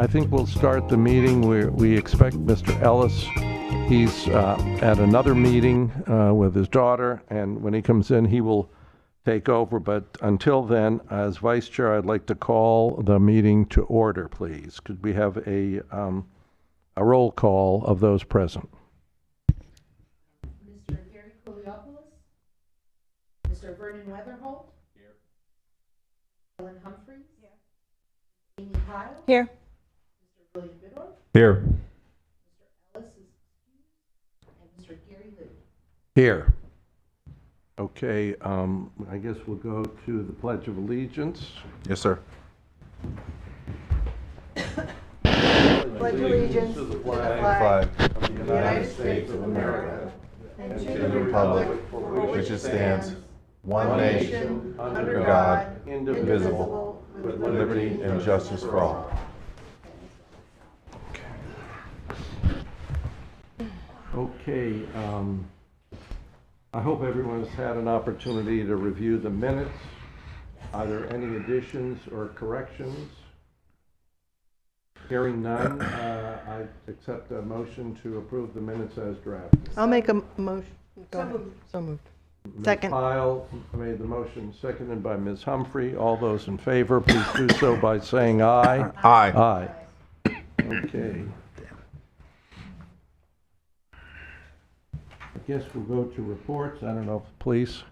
I think we'll start the meeting. We expect Mr. Ellis. He's at another meeting with his daughter, and when he comes in, he will take over. But until then, as vice chair, I'd like to call the meeting to order, please. Could we have a roll call of those present? Mr. Gary Kouliopoulos, Mr. Vernon Weatherholt. Here. Ellen Humphreys. Here. Amy Kyle. Here. Mr. William Bidor. Here. Mr. Ellis is excused. And Mr. Gary Lou. Here. Okay, I guess we'll go to the Pledge of Allegiance. Yes, sir. Pledge allegiance to the Flag of the United States of America and to the republic for which it stands, one nation, under God, indivisible, with liberty and justice for all. Okay, I hope everyone's had an opportunity to review the minutes. Are there any additions or corrections? Hearing none, I accept a motion to approve the minutes as drafted. I'll make a motion. Go ahead. So moved. Ms. Second. Pyle made the motion, seconded by Ms. Humphrey. All those in favor, please do so by saying aye. Aye. Aye. Okay. I guess we'll go to reports. I don't know if the police,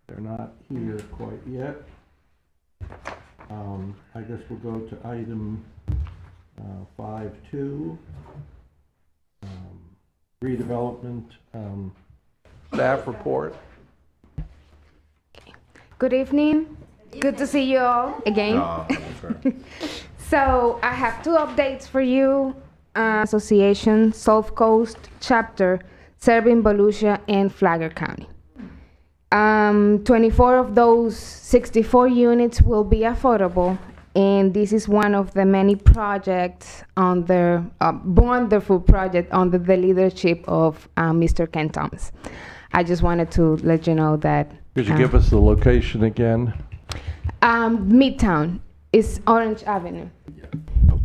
they're not here quite yet. I guess we'll go to item 5.2, redevelopment staff report. Good evening. Good to see you all again. So I have two updates for you. Association, South Coast chapter, serving Volusia and Flagler County. 24 of those 64 units will be affordable, and this is one of the many projects on the wonderful project under the leadership of Mr. Ken Thomas. I just wanted to let you know that. Could you give us the location again? Midtown is Orange Avenue.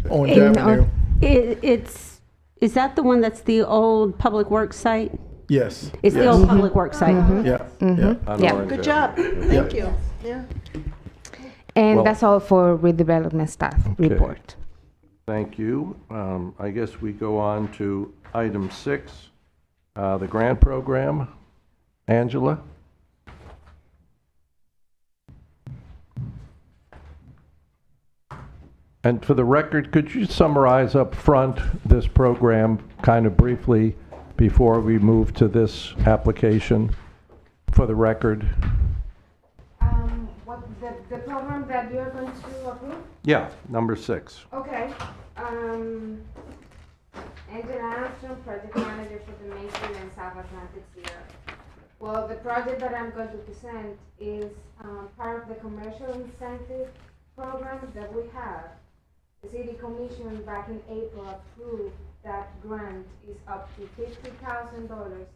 Orange In, Avenue. Is that the one that's the old Public Works site? Yes. It's the yes. old Public Works site. Yeah. On Yeah. Orange Good job. Avenue. Thank you. Yeah. And Well- that's all for redevelopment staff report. Thank you. I guess we go on to item 6, the grant program. Angela? And for the record, could you summarize up front this program kind of briefly before we move to this application for the record? What the program that you're going to approve? Yeah, number 6. Okay. Angela Armstrong, project manager for the Mason and South Atlantic Sierra. Well, the project that I'm going to present is part of the commercial incentive program that we have. The City Commission back in April approved that grant is up to $50,000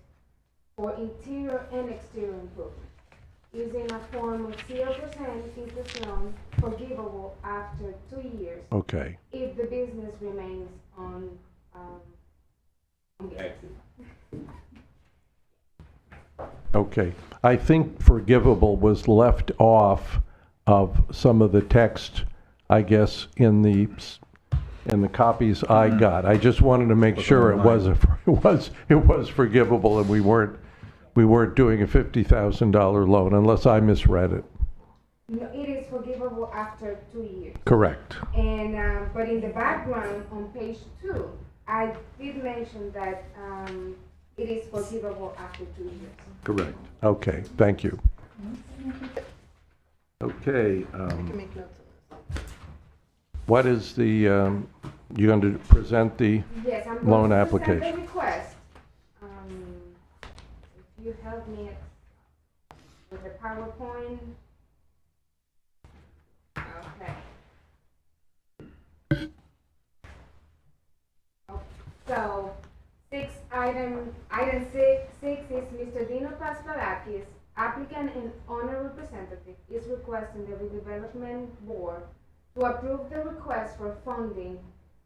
for interior and exterior improvement, using a form of 0% interest loan forgivable after 2 years Okay. if the business remains on good. Okay. I think forgivable was left off of some of the text, I guess, in the copies I got. I just wanted to make sure it was forgivable, and we weren't doing a $50,000 loan unless I misread it. No, it is forgivable after 2 years. Correct. And but in the background on page 2, I did mention that it is forgivable after 2 years. Correct. Okay. Thank you. Okay. You can make notes on this. What is the, you're going to present the, Yes, I'm Loan going to application. present the request. If you help me with the PowerPoint. Okay. So, item six is Mr. Dino Paspadakis, applicant and owner representative, is requesting the redevelopment board to approve the request for funding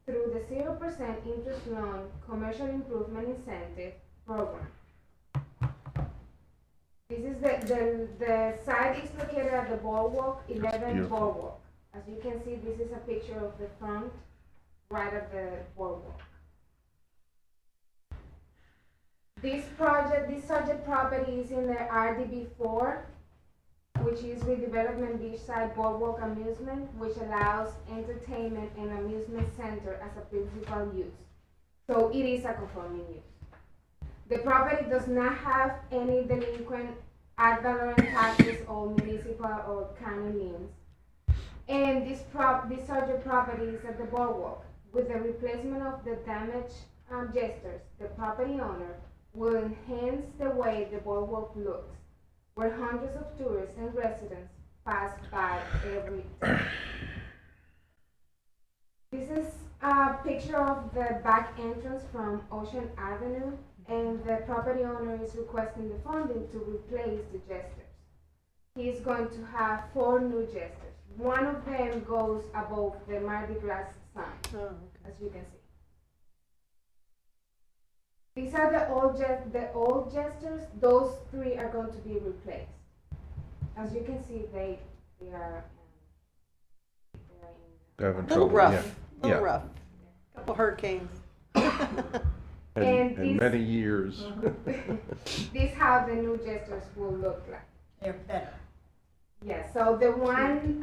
through the 0% interest loan commercial improvement incentive program. This is the site is located at the Boardwalk, 11 beautiful. Boardwalk. As you can see, this is a picture of the front, right of the Boardwalk. This subject property is in the RDB4, which is Redevelopment Beachside Boardwalk Amusement, which allows entertainment and amusement center as a principal use. So it is a conforming use. The property does not have any delinquent ad valorem taxes or municipal or county liens. And this subject property is at the Boardwalk. With the replacement of the damaged jesters, the property owner will enhance the way the Boardwalk looks, where hundreds of tourists and residents pass by every day. This is a picture of the back entrance from Ocean Avenue, and the property owner is requesting the funding to replace the jesters. He is going to have 4 new jesters. One of them goes above the Mardi Gras sign, Oh, okay. as you can see. These are the old jesters. Those 3 are going to be replaced. As you can see, they are They're having A little trouble, rough, yeah. a little Yeah. rough. Couple hurricanes. And And these- many years. This is how the new jesters will look like. They're better. Yes, so the one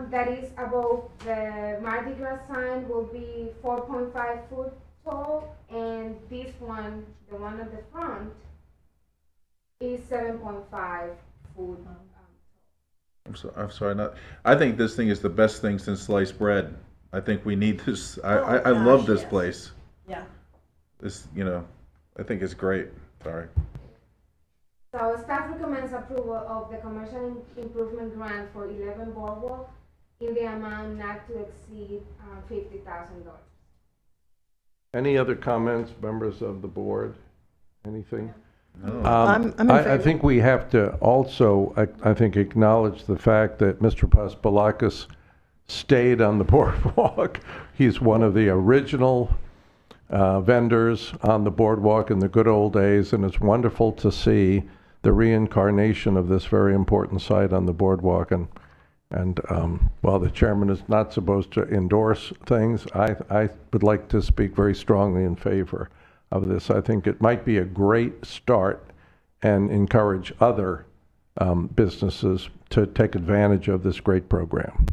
that is above the Mardi Gras sign will be 4.5 foot tall, and this one, the one at the front, is 7.5 foot. I'm sorry, not, I think this thing is the best thing since sliced bread. I think we need this, I love gosh, this yes. place. Yeah. This, you know, I think it's great, sorry. So staff recommends approval of the commercial improvement grant for 11 Boardwalk in the amount not to exceed $50,000. Any other comments, members of the board? Anything? No. I'm in I favor. think we have to also, I think, acknowledge the fact that Mr. Paspalakis stayed on the boardwalk. He's one of the original vendors on the boardwalk in the good old days, and it's wonderful to see the reincarnation of this very important site on the boardwalk. And while the chairman is not supposed to endorse things, I would like to speak very strongly in favor of this. I think it might be a great start and encourage other businesses to take advantage of this great program.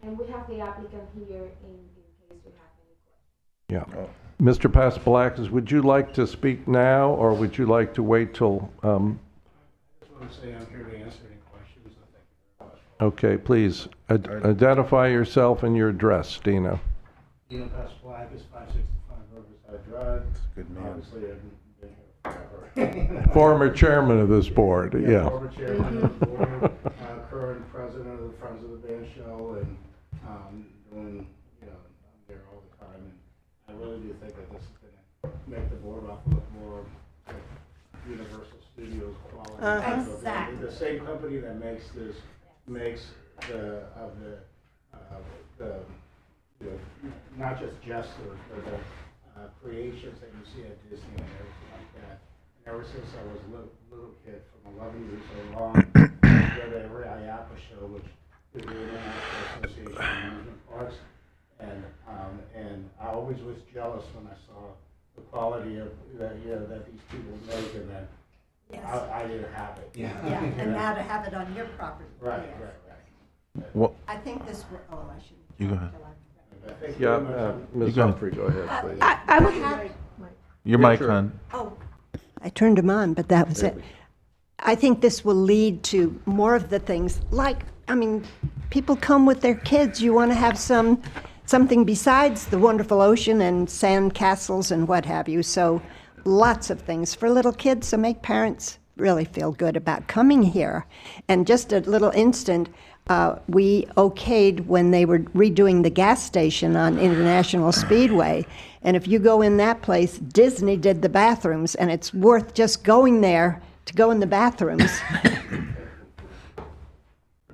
And we have the applicant here in case you have any questions. Yeah. Oh. Mr. Paspalakis, would you like to speak now, or would you like to wait till, I just want to say I'm here to answer any questions. I thank you very much. okay, please, identify yourself and your address, Dina. Dino Pasqualakis, 565 Riverside Drive. Good man. Obviously, I've been here forever. Former chairman of this board, yeah. Former chairman of the board, current president of the Friends of the Band Show, and doing, you know, I'm there all the time. And I really do think that this is going to make the boardwalk look more like Universal Studios quality. Uh-huh. Exactly. The same company that makes this, makes the you know, not just jesters, but the creations that you see at Disney and everything like that. And ever since I was a little kid, from 11 years old on, I go to every IAPA show, which is the International Association of Amusement Parks. And I always was jealous when I saw the quality of that, you know, that these people make, and then Yes. I didn't have it. Yeah, and now to have it on your property. Right, Yes. right. Well, I think this, I shouldn't. You go ahead. I think Yeah, pretty much- Ms. go ahead. Humphrey, go ahead, please. I would, your Yeah, mic, sure. hon. Oh, I turned them on, but that was There it. we go. I think this will lead to more of the things like, I mean, people come with their kids. You want to have something besides the wonderful ocean and sand castles and what have you. So lots of things for little kids. So make parents really feel good about coming here. And just a little instant, we okayed when they were redoing the gas station on International Speedway. And if you go in that place, Disney did the bathrooms, and it's worth just going there to go in the bathrooms.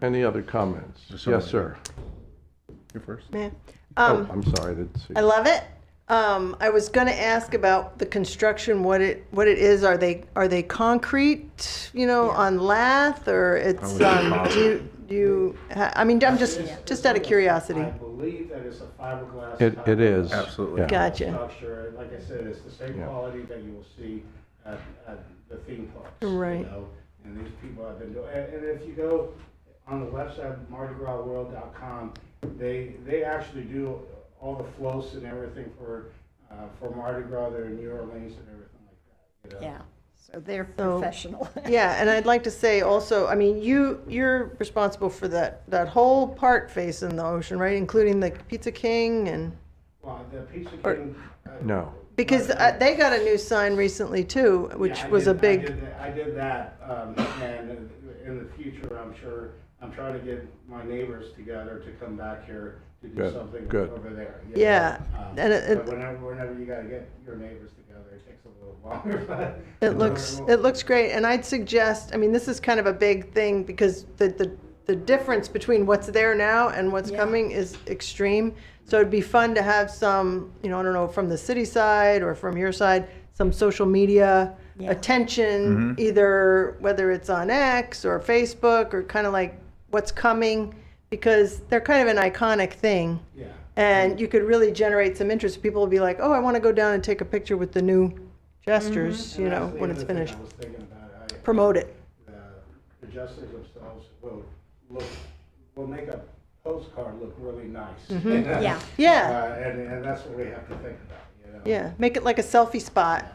Any other comments? There's Yes, somebody. sir. You first. Man, Oh, I'm sorry, I didn't see. I love it. I was gonna ask about the construction, what it is. Are they concrete, on lath, or it's, do you, I mean, I'm just out of curiosity. I believe that it's a fiberglass. It type is. of Absolutely. Yeah. Gotcha. Structure. Like I said, it's the same Yeah. quality that you will see at the theme parks. Right. And these people have been doing, and if you go on the website, mardigras.world.com, they actually do all the floats and everything for Mardi Gras there in New Orleans and everything like that. Yeah, so they're So- professional. Yeah, and I'd like to say also, I mean, you're responsible for that whole part facing the ocean, right? Including the Pizza King and, Well, the Pizza Or- King. No. because they got a new sign recently too, which Yeah, was a big, I did that, and in the future, I'm sure, I'm trying to get my neighbors together to come back here to do Good, something good. over there. Yeah, and it- But whenever you gotta get your neighbors together, it takes a little longer, but. it looks great. And I'd suggest, I mean, this is kind of a big thing because the difference between what's there now and what's Yeah. coming is extreme. So it'd be fun to have some, I don't know, from the city side or from your side, some social media Yeah. attention, either whether it's on X or Facebook or kind of like what's coming, because they're kind of an iconic thing. Yeah. And you could really generate some interest. People will be like, oh, I want to go down and take a picture with the new gestures, And that's the when other it's thing finished. I was thinking about. Promote it. The justices themselves will make a postcard look really nice. Yeah. Yeah, And that's what we have to think about, yeah. Make it like a selfie spot,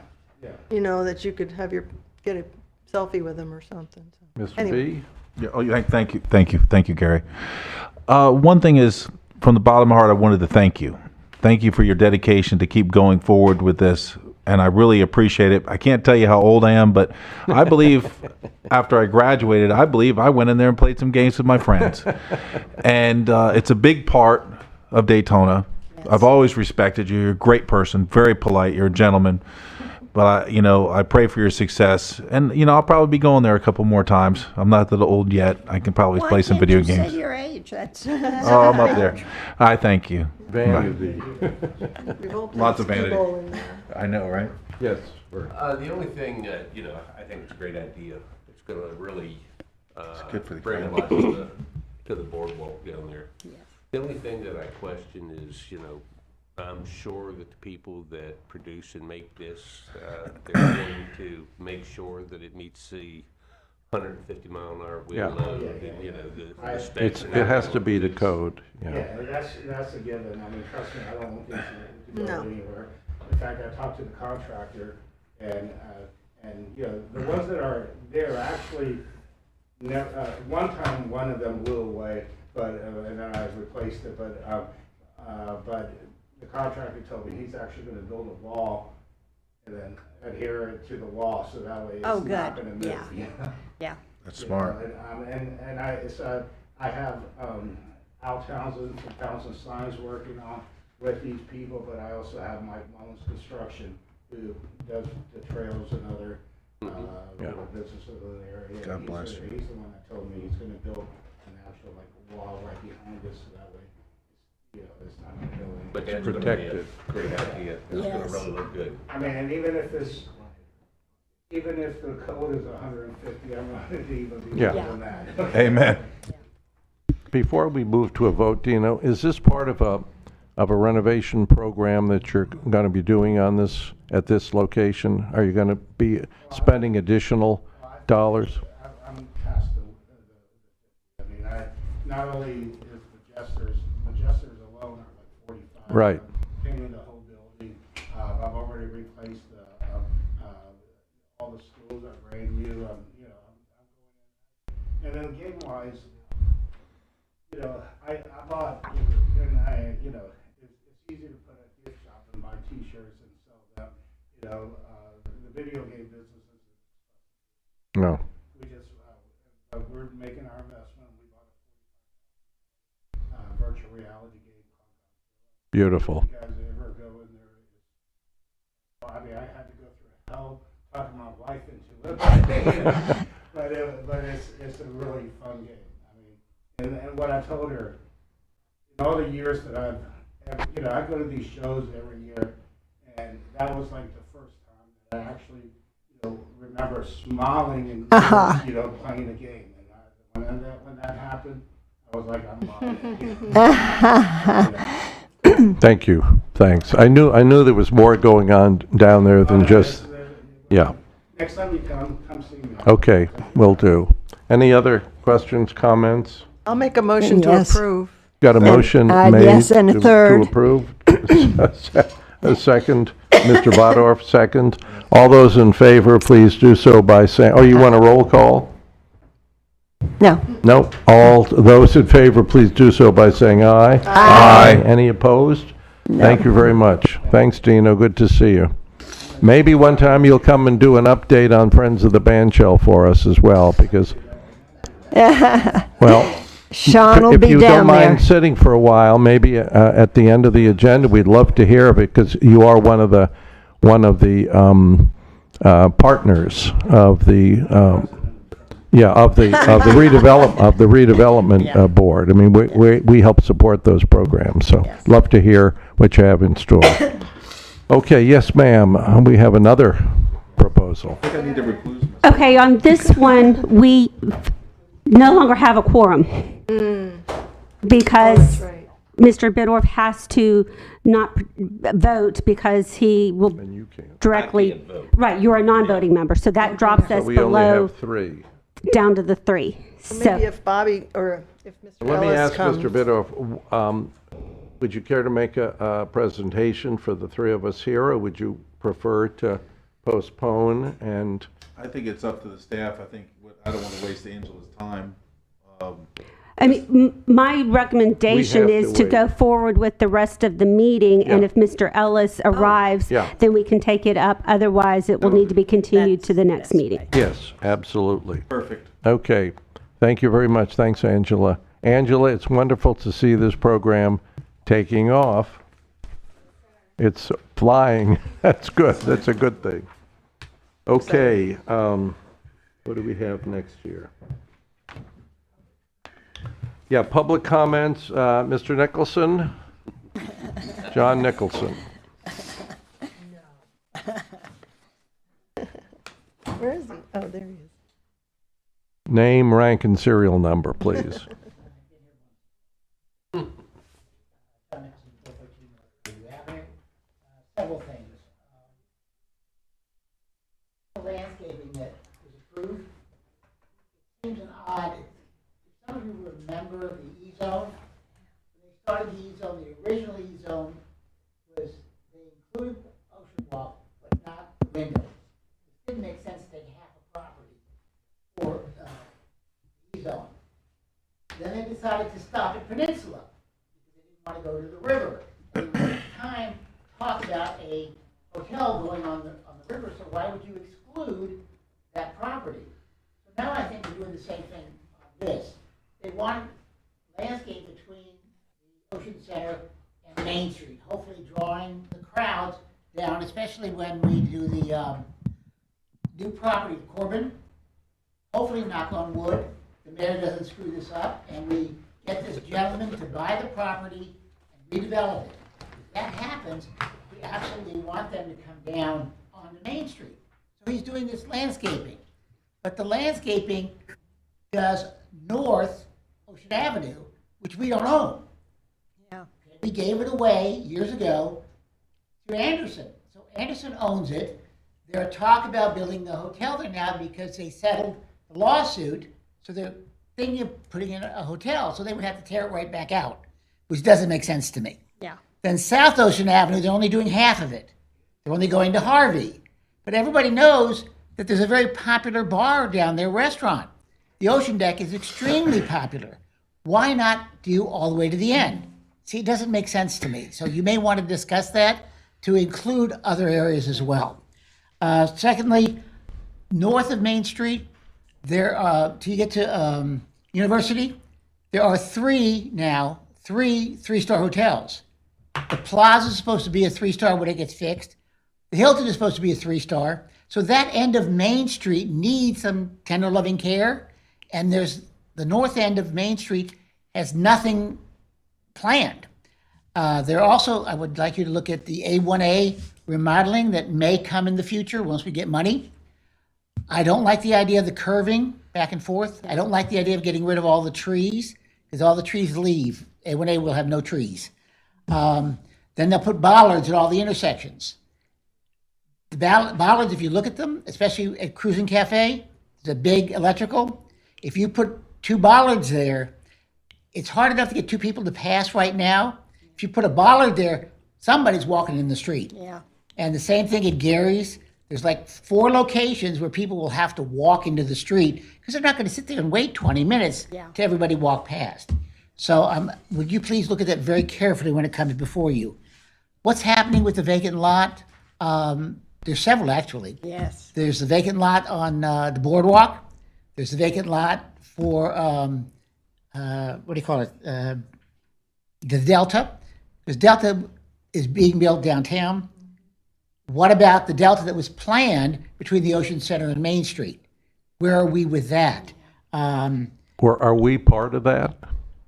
Yeah. that you could have get a selfie with them or something. So, Mr. anyway. B? Yeah, thank you, Gary. One thing is, from the bottom of my heart, I wanted to thank you. Thank you for your dedication to keep going forward with this, and I really appreciate it. I can't tell you how old I am, but I believe after I graduated, I believe I went in there and played some games with my friends. And it's a big part of Daytona. I've always respected you. You're a great person, very polite. You're a gentleman. But I pray for your success, and I'll probably be going there a couple more times. I'm not that old yet. I can probably play some video Why can't games. you say your age? That's. Oh, I'm up there. I thank you. Vanity. We've all played Lots of skee vanity. ball in there. I know, right? Yes, Bert. The only thing that, I think it's a great idea. It's gonna really, good for the bring a crowd. lot to the boardwalk down there. The only thing that I question is, I'm sure that the people that produce and make this, they're going to make sure that it meets the 150-mile-an-hour Yeah. wind load, and, the specs. It's, and it has to everything. be the code, Yeah, that's a given. I mean, trust me, I don't want these to go No. anywhere. In fact, I talked to the contractor, and the ones that are there actually, one time, one of them blew away, but, and then I replaced it, but the contractor told me he's actually gonna build a wall and then adhere it to the wall, so that way it's Oh, not good. gonna move. Yeah. Yeah. That's You smart. know, and I have Al Townsend from Townsend Signs working on with these people, but I also have Mike Mullins Construction, who does the trails and other Yeah. businesses in the area. God bless you. He's the one that told me he's gonna build an actual wall right behind us, so that way, it's not gonna go in. But that's gonna be Protected. a great idea. It's gonna Yes. really look good. I mean, and even if the code is 150, I'm not gonna even be Yeah. doing that. Amen. Before we move to a vote, is this part of a renovation program that you're going to be doing at this location? Are you going to be spending additional dollars? I'm past I mean, not only is the jesters alone are like 45. Right. Painting the whole building. I've already replaced all the schools are brand new. I'm going in. And then game wise, I bought, and it's easy to put a gift shop and buy T-shirts and sell them. The video game business is. No. We just, we're making our investment. We bought a virtual reality game. Beautiful. If you guys ever go in there, I mean, I had to go through hell talking my wife into it. But it's a really fun game. I mean, and what I told her, in all the years that I've And, you know, I go to these shows every year, and that was like the first time that I actually, you know, remember smiling and, you know, playing a game. And when that happened, I was like, I'm buying. Thank you, thanks. I knew there was more going on down there than just, yeah. Next time you come see me. Okay, will do. Any other questions, comments? I'll make a motion to Yes. approve. Got a motion made? yes, and a to- third. To approve? A second, Mr. Bodorf, second. All those in favor, please do so by saying, oh, you want a roll call? No. No. All those in favor, please do so by saying aye. Aye. Any opposed? Thank you very much. Thanks, Dino, good to see you. Maybe one time you'll come and do an update on Friends of the Bandshell for us as well, because, well, Sean will if be you don't down there. mind sitting for a while, maybe at the end of the agenda, we'd love to hear of it, because you are one of the partners of the redevelopment board. I mean, we help support those programs, so love to hear what you have in store. Okay, yes, ma'am. We have another proposal. Okay, on this one, we no longer have a quorum. Because right. Mr. Bidorf has to not vote because he will And you can't. directly. Right, you're a non-voting member, so that drops us We only below, have three. down to the 3. Maybe So, if Bobby, or if Mr. Let me Ellis ask comes. Mr. Bidoff, would you care to make a presentation for the three of us here, or would you prefer to postpone and? I think it's up to the staff. I think, I don't want to waste Angela's time. I mean, my recommendation have is to to go wait. forward with the rest of the meeting, and Yeah. if Mr. Ellis arrives, Yeah. then we can take it up. Otherwise, it will need to be continued to the next meeting. Yes, absolutely. Perfect. Okay, thank you very much. Thanks, Angela. Angela, it's wonderful to see this program taking off. It's flying. That's good. That's a good thing. Okay, what do we have next year? Yeah, public comments, Mr. Nicholson? John Nicholson. Where is he? Oh, there he is. Name, rank, and serial number, please. Several things. The landscaping that was approved, it seems an odd, if some of you remember the E-zone, when they started the E-zone, the original E-zone was, they included Ocean Walk, but not the windows. It didn't make sense to take half a property for E-zone. Then they decided to stop at Peninsula, because they didn't want to go to the river. And at the time, talked about a hotel going on the river, so why would you exclude that property? So now I think they're doing the same thing on this. They want landscape between the Ocean Center and Main Street, hopefully drawing the crowds down, especially when we do the new property of Corbin. Hopefully, knock on wood, the mayor doesn't screw this up, and we get this gentleman to buy the property and redevelop it. If that happens, we absolutely want them to come down onto Main Street. So he's doing this landscaping. But the landscaping does north Ocean Avenue, which we don't own. Yeah. We gave it away years ago to Anderson. So Anderson owns it. They're talk about building the hotel there now because they settled the lawsuit. So they're thinking of putting in a hotel. So they would have to tear it right back out, which doesn't make sense to me. Yeah. Then South Ocean Avenue, they're only doing half of it. They're only going to Harvey. But everybody knows that there's a very popular bar down there, restaurant. The Ocean Deck is extremely popular. Why not do all the way to the end? See, it doesn't make sense to me. So you may want to discuss that to include other areas as well. Secondly, north of Main Street, there till you get to University, there are three three-star hotels. The Plaza is supposed to be a 3-star when it gets fixed. The Hilton is supposed to be a 3-star. So that end of Main Street needs some tender loving care. And there's the north end of Main Street has nothing planned. There also, I would like you to look at the A1A remodeling that may come in the future once we get money. I don't like the idea of the curving back and forth. I don't like the idea of getting rid of all the trees, because all the trees leave. A1A will have no trees. Then they'll put bollards at all the intersections. The bollards, if you look at them, especially at Cruising Cafe, the big electrical, if you put 2 bollards there, it's hard enough to get 2 people to pass right now. If you put a bollard there, somebody's walking in the street. Yeah. And the same thing at Gary's. There's like 4 locations where people will have to walk into the street because they're not going to sit there and wait 20 minutes Yeah. to everybody walk past. So would you please look at that very carefully when it comes before you? What's happening with the vacant lot? There's several, actually. Yes. There's the vacant lot on the boardwalk. There's the vacant lot for, what do you call it? The Delta. Because Delta is being built downtown. What about the Delta that was planned between the Ocean Center and Main Street? Where are we with that? Or are we part of that?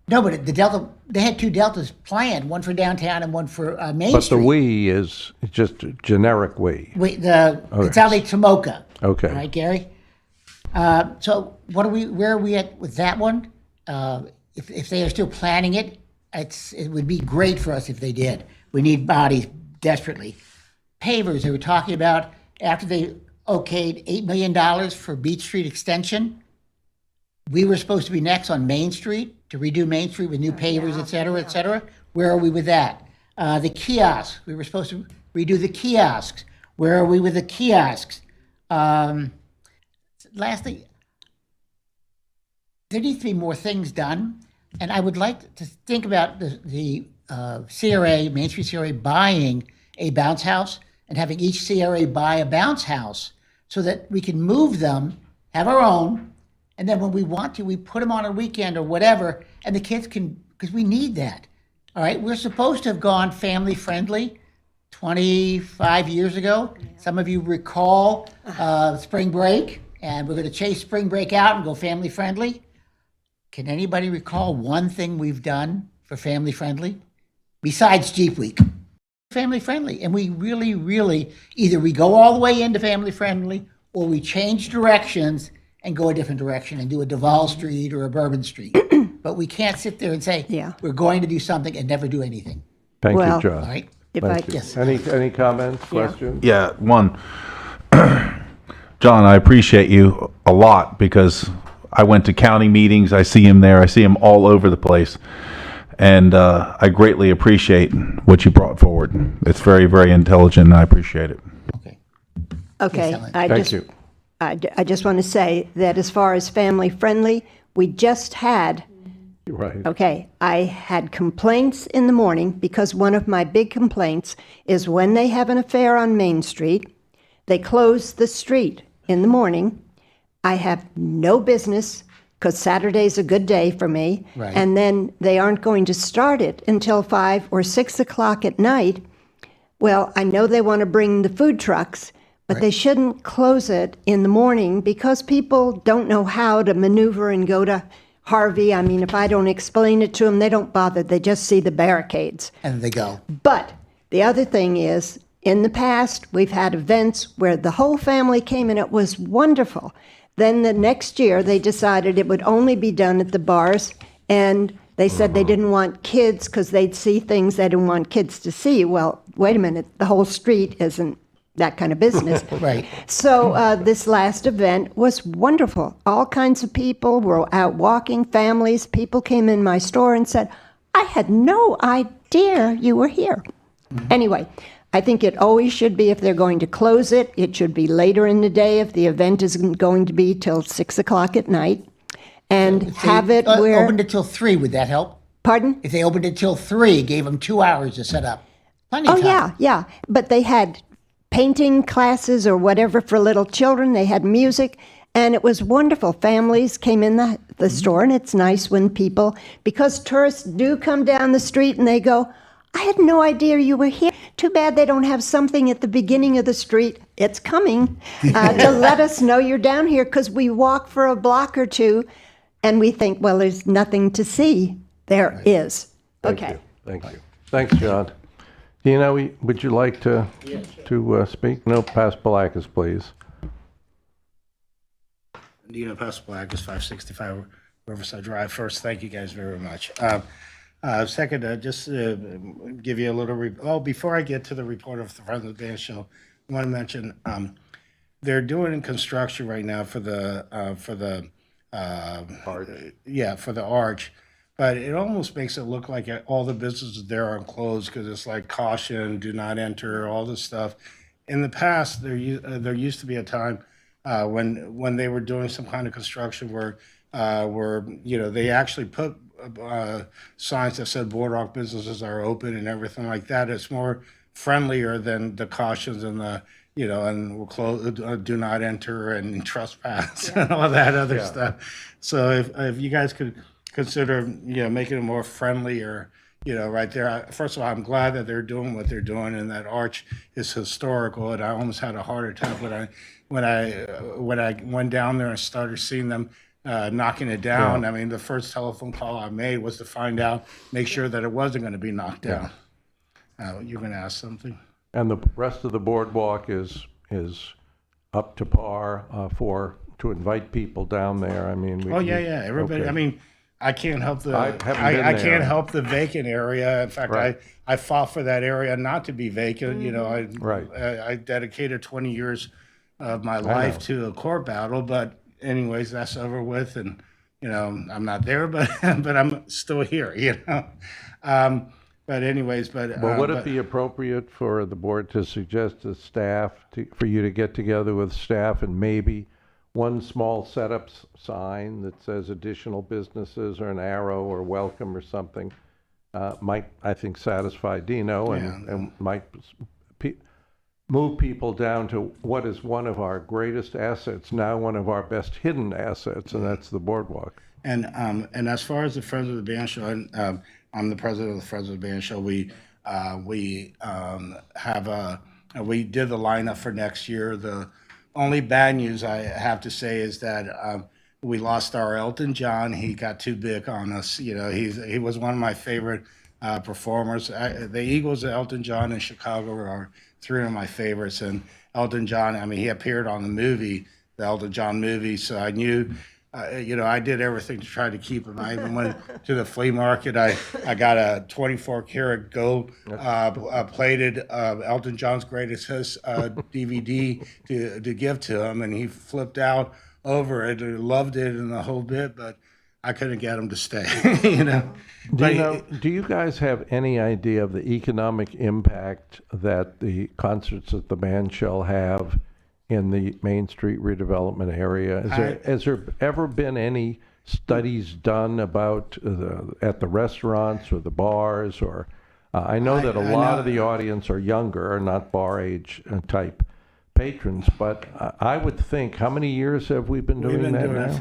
No, but the Delta, they had 2 Deltas planned, one for downtown and one for Main But Street. the we is just a generic we. Wait, it's out like Tomoka. Okay. All right, Gary? So where are we at with that one? If they are still planning it, it would be great for us if they did. We need bodies desperately. Pavers, they were talking about after they okayed $8 million for Beach Street extension. We were supposed to be next on Main Street to redo Main Street with new pavers, et cetera, et cetera. Where are we with that? The kiosks, we were supposed to redo the kiosks. Where are we with the kiosks? Lastly, there needs to be more things done. And I would like to think about the CRA, Main Street CRA, buying a bounce house and having each CRA buy a bounce house so that we can move them, have our own, and then when we want to, we put them on a weekend or whatever, and the kids can, because we need that. All right, we're supposed to have gone family friendly 25 years ago. Some of you recall spring break, and we're going to chase spring break out and go family friendly. Can anybody recall one thing we've done for family friendly besides Jeep Week? Family friendly, and we really, really, either we go all the way into family friendly or we change directions and go a different direction and do a Duval Street or a Bourbon Street. But we can't sit there and say, Yeah. we're going to do something and never do anything. Thank you, Well- All John. right? If I, Thank you. Yes. Any comments, questions? Yeah, one. John, I appreciate you a lot because I went to county meetings. I see him there. I see him all over the place. And I greatly appreciate what you brought forward. It's very, very intelligent, and I appreciate it. Okay. okay, Yes, Ellen. Thank you. I just want to say that as far as family friendly, we just had, Right. okay, I had complaints in the morning because one of my big complaints is when they have an affair on Main Street, they close the street in the morning. I have no business because Saturday's a good day for me. Right. And then they aren't going to start it until 5 or 6 o'clock at night. Well, I know they want to bring the food trucks, but they shouldn't close it in the morning because people don't know how to maneuver and go to Harvey. I mean, if I don't explain it to them, they don't bother. They just see the barricades. And they go. But the other thing is, in the past, we've had events where the whole family came and it was wonderful. Then the next year, they decided it would only be done at the bars, and they said they didn't want kids because they'd see things they didn't want kids to see. Well, wait a minute, the whole street isn't that kind of business. Right. So this last event was wonderful. All kinds of people were out walking, families. People came in my store and said, I had no idea you were here. Anyway, I think it always should be, if they're going to close it, it should be later in the day if the event isn't going to be till 6 o'clock at night. And If they, have it where, opened it till 3, would that help? pardon? If they opened it till 3, gave them 2 hours to set up. Plenty of Oh, time. yeah. But they had painting classes or whatever for little children. They had music, and it was wonderful. Families came in the store, and it's nice when people, because tourists do come down the street and they go, I had no idea you were here. Too bad they don't have something at the beginning of the street. It's coming to let us know you're down here, because we walk for a block or two and we think, well, there's nothing to see. There is. Thank Okay. you. Thank you. Thanks, John. Dino, would you like to speak? No, Pastelakis, please. Dino Pastelakis, 565 Riverside Drive. First, thank you guys very much. Second, just give you a little. Before I get to the report of the Friends of the Band Show, I want to mention they're doing construction right now for the Arch. Yeah, for the arch. But it almost makes it look like all the businesses there are closed because it's like caution, do not enter, all this stuff. In the past, there used to be a time when they were doing some kind of construction where they actually put signs that said boardwalk businesses are open and everything like that. It's more friendlier than the cautions and the and we'll close, do not enter and trespass and all that other stuff. So if you guys could consider making it more friendlier, right there. First of all, I'm glad that they're doing what they're doing, and that arch is historical. And I almost had a heart attack when I went down there and started seeing them knocking it down. I mean, the first telephone call I made was to make sure that it wasn't going to be knocked down. You're going to ask something? And the rest of the boardwalk is up to par to invite people down there. I mean, everybody. Okay. I mean, I can't help the I haven't been I there. can't help the vacant area. In fact, Right. I fought for that area not to be vacant. Right. I dedicated 20 years of my life to a court battle, but anyways, that's over with, and I'm not there, but but I'm still here. But anyways, Well, would it be appropriate for the board to suggest to staff, for you to get together with staff and maybe one small setup sign that says additional businesses or an arrow or welcome or something might, I think, satisfy Dino and might move people down to what is one of our greatest assets, now one of our best hidden assets, and that's the boardwalk. And as far as the Friends of the Band Show, I'm the president of the Friends of the Band Show. We did the lineup for next year. The only bad news I have to say is that we lost our Elton John. He got too big on us. He was one of my favorite performers. The Eagles, Elton John, and Chicago are three of my favorites. And Elton John, I mean, he appeared on the Elton John movie, so I knew. I did everything to try to keep him. I even went to the flea market. I got a 24-karat gold plated Elton John's Greatest Hits DVD to give to him, and he flipped out over it and loved it and the whole bit, but I couldn't get him to stay. Do you guys have any idea of the economic impact that the concerts at the band shell have in the Main Street redevelopment area? Has there ever been any studies done about at the restaurants or the bars? Or I know that a lot of the audience are younger, or not bar age type patrons, but I would think, how many years have we been doing that now?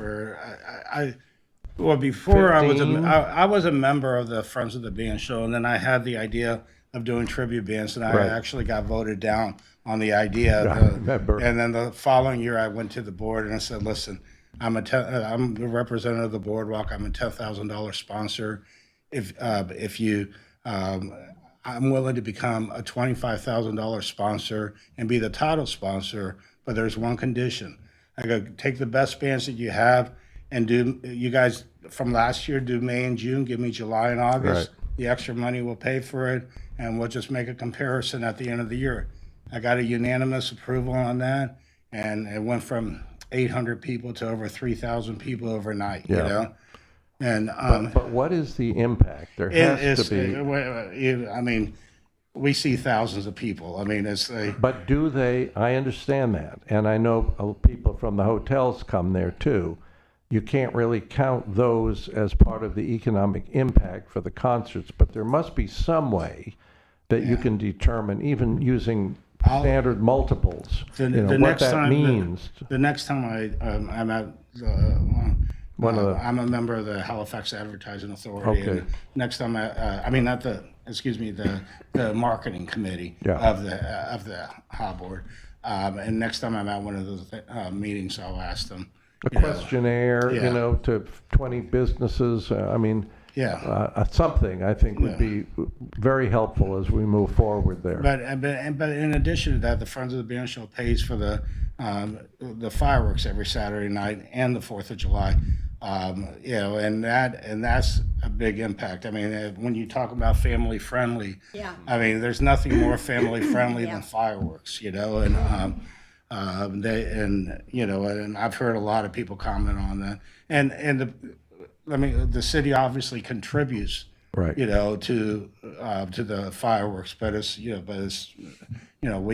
Before 15? I was a member of the Friends of the Band Show, and then I had the idea of doing tribute bands, and I actually got voted down on the idea. I remember. And then the following year, I went to the board and I said, "Listen, I'm the representative of the boardwalk. I'm a $10,000 sponsor. If you, I'm willing to become a $25,000 sponsor and be the title sponsor, but there's one condition. I go take the best bands that you have and do. You guys from last year do May and June. Give me July and August. Right. The extra money will pay for it, and we'll just make a comparison at the end of the year." I got a unanimous approval on that, and it went from 800 people to over 3,000 people overnight. And But what is the impact? There has to be. I mean, we see thousands of people. I mean, But do they? I understand that, and I know people from the hotels come there too. You can't really count those as part of the economic impact for the concerts, but there must be some way that you can determine, even using standard multiples, what that means. The next time I'm at I'm a member of the Halifax Advertising Authority. Okay. And next time the marketing committee of the HA board. And next time I'm at one of those meetings, I'll ask them. A questionnaire, to 20 businesses. I mean, Yeah. something, I think, would be very helpful as we move forward there. But in addition to that, the Friends of the Band Show pays for the fireworks every Saturday night and the 4th of July. You know, and that's a big impact. I mean, when you talk about family friendly, Yeah. I mean, there's nothing more family friendly Yeah. than fireworks, you know, and you know, and I've heard a lot of people comment on that. And the city obviously contributes, Right. you know, to the fireworks, but it's, you know,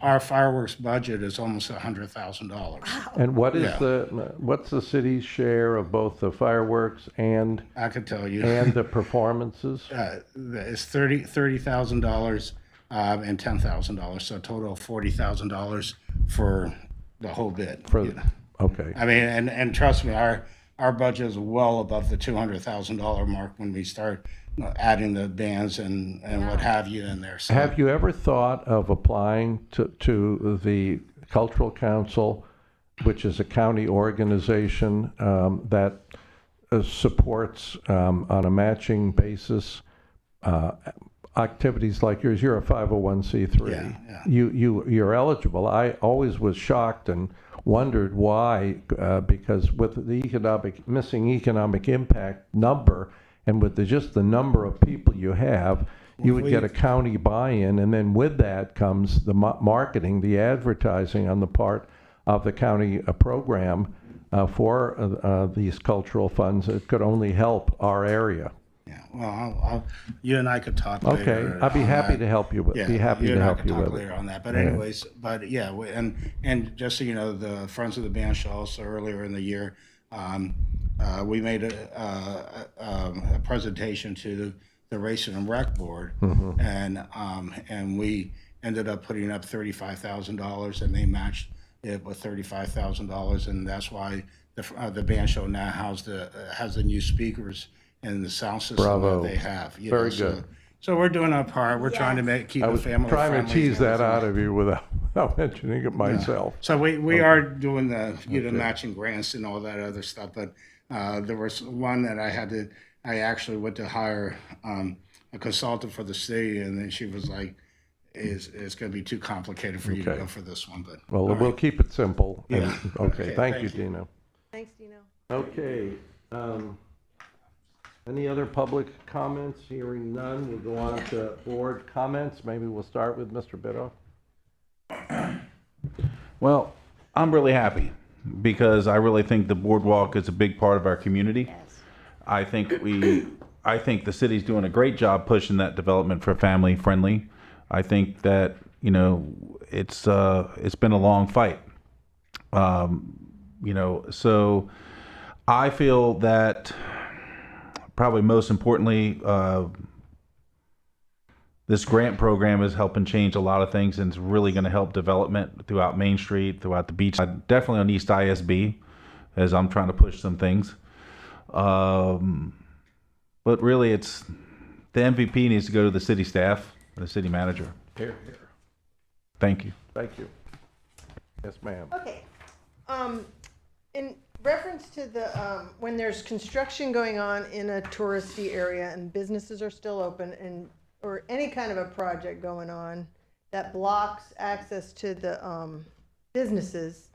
our fireworks budget is almost $100,000. And what is Yeah. what's the city's share of both the fireworks and I could tell you. the performances? It's $30,000 and $10,000, so a total of $40,000 for the whole bid. For you know. Okay. I mean, and trust me, our budget is well above the $200,000 mark when we start adding the bands and what have you in there. So, Have you ever thought of applying to the Cultural Council, which is a county organization that supports on a matching basis activities like yours? You're a 501c3. Yeah. You're eligible. I always was shocked and wondered why, because with the missing economic impact number, and with just the number of people you have, you would get a county buy-in, and then with that comes the marketing, the advertising on the part of the county program for these cultural funds. It could only help our area. yeah. Well, you and I could talk Okay, later. I'd be on happy that. to help you with. Yeah, Be happy you to and I help could you talk with later it. on that. But Yeah. anyways, but yeah, and just so you know, the Friends of the Band Show also earlier in the year, we made a presentation to the Racing and Rec Board, and we ended up putting up $35,000, and they matched it with $35,000, and that's why the band show now has the new speakers and the sound system Bravo. that they have. You Very know, good. So we're doing our part. We're trying to keep I it was family trying friendly. to tease that out of you without mentioning it myself. So we are doing the matching grants and all that other stuff, but there was one that I actually went to hire a consultant for the city, and then she was like, it's going to be too complicated for you to Okay. go for this one. But Well, all we'll right. keep it simple. and- Yeah. Okay, thank you, thank you. Dino. Thanks, Dino. Okay, any other public comments? Hearing none, we'll go on to board comments. Maybe we'll start with Mr. Bidoff. Well, I'm really happy because I really think the boardwalk is a big part of our community. Yes. I think the city's doing a great job pushing that development for family friendly. I think that, you know, it's been a long fight. You know, so I feel that probably most importantly, this grant program is helping change a lot of things, and it's really going to help development throughout Main Street, throughout the beach, definitely on East ISB, as I'm trying to push some things. But really, it's the MVP needs to go to the city staff, the city manager. Here, here. Thank you. Thank you. Yes, ma'am. Okay. In reference to the, when there's construction going on in a touristy area and businesses are still open or any kind of a project going on that blocks access to the, businesses,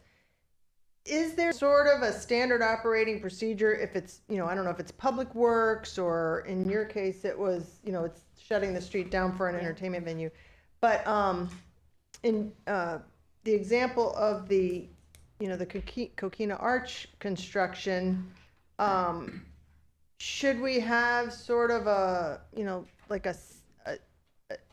is there sort of a standard operating procedure if it's, you know, I don't know if it's Public Works or in your case it was, you know, it's shutting the street down for an entertainment venue. But in the example of the, you know, the Coquina Arch construction, should we have sort of a, you know, like a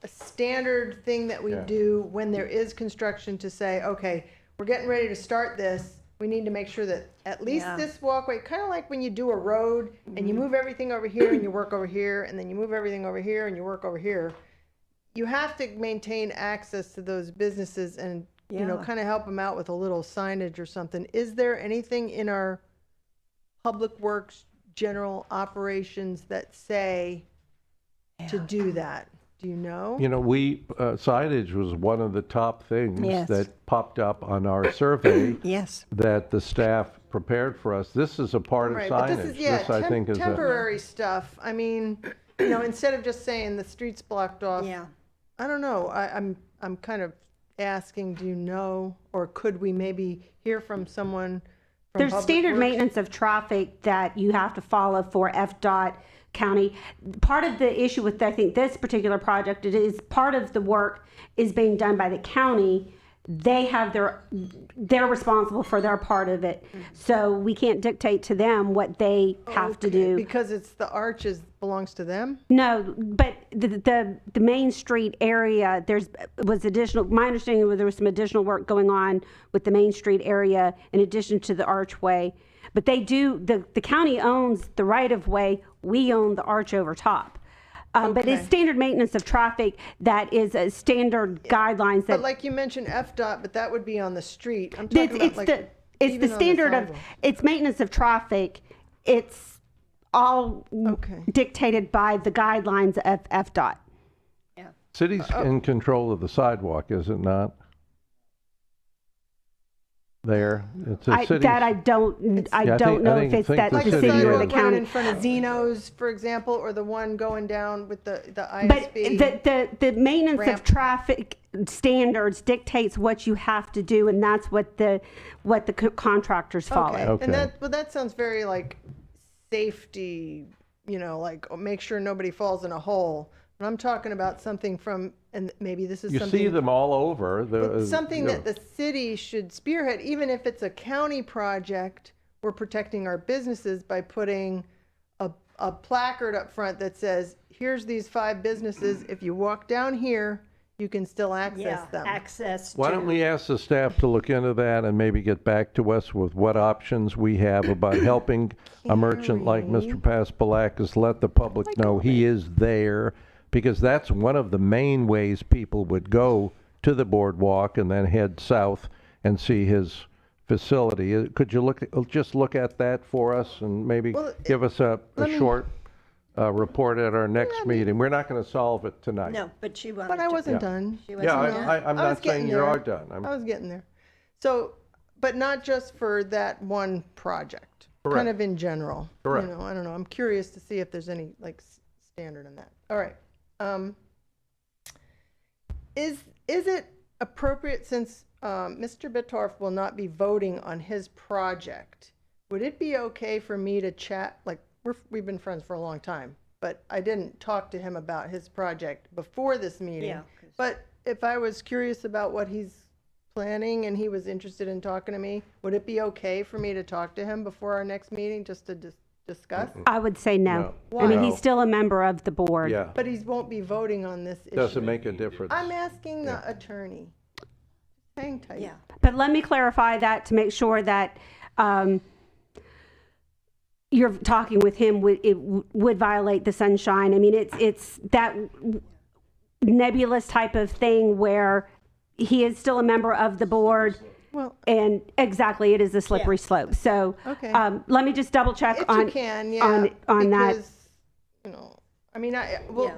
standard thing that we Yeah. do when there is construction to say, okay, we're getting ready to start this. We need to make sure that at least Yeah. this walkway, kind of like when you do a road and you move everything over here and you work over here, and then you move everything over here and you work over here. You have to maintain access to those businesses and, you know, Yeah. kind of help them out with a little signage or something. Is there anything in our Public Works general operations that say to do that? Do you know? You know, signage was one of the top things Yes. that popped up on our survey Yes. that the staff prepared for us. This is a part of Right, but signage. this is, yeah, This, I think, is a, temporary stuff. I mean, instead of just saying the street's blocked off. Yeah. I don't know. I'm kind of asking, do you know, or could we maybe hear from someone from There's Public standard Works? maintenance of traffic that you have to follow for FDOT county. Part of the issue with, I think, this particular project, it is part of the work is being done by the county. They have they're responsible for their part of it. So we can't dictate to them what they have to Okay, do. because it's the arches belongs to them? No, but the Main Street area, was additional, my understanding was there was some additional work going on with the Main Street area in addition to the archway. But the county owns the right of way, we own the arch over top. But it's Okay. standard maintenance of traffic that is a standard guidelines But that, like you mentioned FDOT, but that would be on the street. I'm talking about like. it's even the on standard of, sidewalk. it's maintenance of traffic. It's all Okay. dictated by the guidelines of FDOT. city's in control of the sidewalk, is it not? There, it's a city's. That I don't Yeah, I know if think it's that the Like the the city or the sidewalk running county. in front of Zeno's, for example, or the one going down with the But ISB. the maintenance ramp. of traffic standards dictates what you have to do, and that's what the contractors follow. Okay. And that sounds very like safety, like make sure nobody falls in a hole. But I'm talking about something from, and maybe this is You something. see them all over. It's something you that the city should spearhead, even if it's a county project. We're protecting our businesses by putting a placard up front that says, here's these 5 businesses. If you walk down here, you can still access them. Access Why don't we ask the staff to look into that and maybe get back to us with what options we have about helping a merchant like Mr. Paspalakis let the public know he is there, because that's one of the main ways people would go to the boardwalk and then head south and see his facility. Could you just look at that for us and maybe Well, give us a let me- short report at our next meeting? We're not going to solve it tonight. No, but she wanted But I to. wasn't Yeah. done. She Yeah, wasn't there. I'm I was not saying getting you there. are done. I was getting there. So, but not just for that one project. Correct. Kind of in general. Correct. I don't know. I'm curious to see if there's any standard in that. All right. Is it appropriate, since Mr. Bittorf will not be voting on his project, would it be okay for me to chat, we've been friends for a long time, but I didn't talk to him about his project before this meeting. Yeah, 'cause- But if I was curious about what he's planning and he was interested in talking to me, would it be okay for me to talk to him before our next meeting, just to discuss? I would say no. No. I mean, Why? he's still a member of the board. Yeah, But he won't be voting on this issue. doesn't make a difference. I'm asking the attorney. Hang tight. Yeah. But let me clarify that to make sure that you're talking with him, it would violate the sunshine. I mean, it's that nebulous type of thing where he is still a member of the board. Well, And exactly, it is a slippery slope. So Okay. let me just double check if on, you can, yeah. on that. Because, I mean,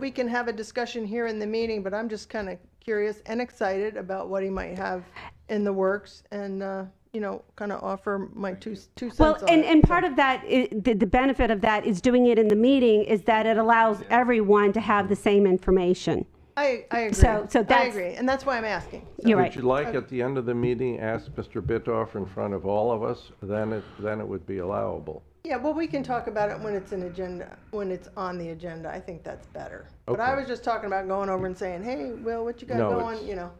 we can have a discussion here in the meeting, but I'm just kind of curious and excited about what he might have in the works and, kind of offer my two cents Well, on and it. part of that, the benefit of that is doing it in the meeting is that it allows everyone to have the same information. I agree. So I that's- agree, and that's why I'm asking. So- You're Would right. you like at the end of the meeting, ask Mr. Bittorf in front of all of us? Then it would be allowable. Yeah, well, we can talk about it when it's when it's on the agenda. I think that's better. But I Okay. was just talking about going over and saying, hey, Will, what you got No, going, it's-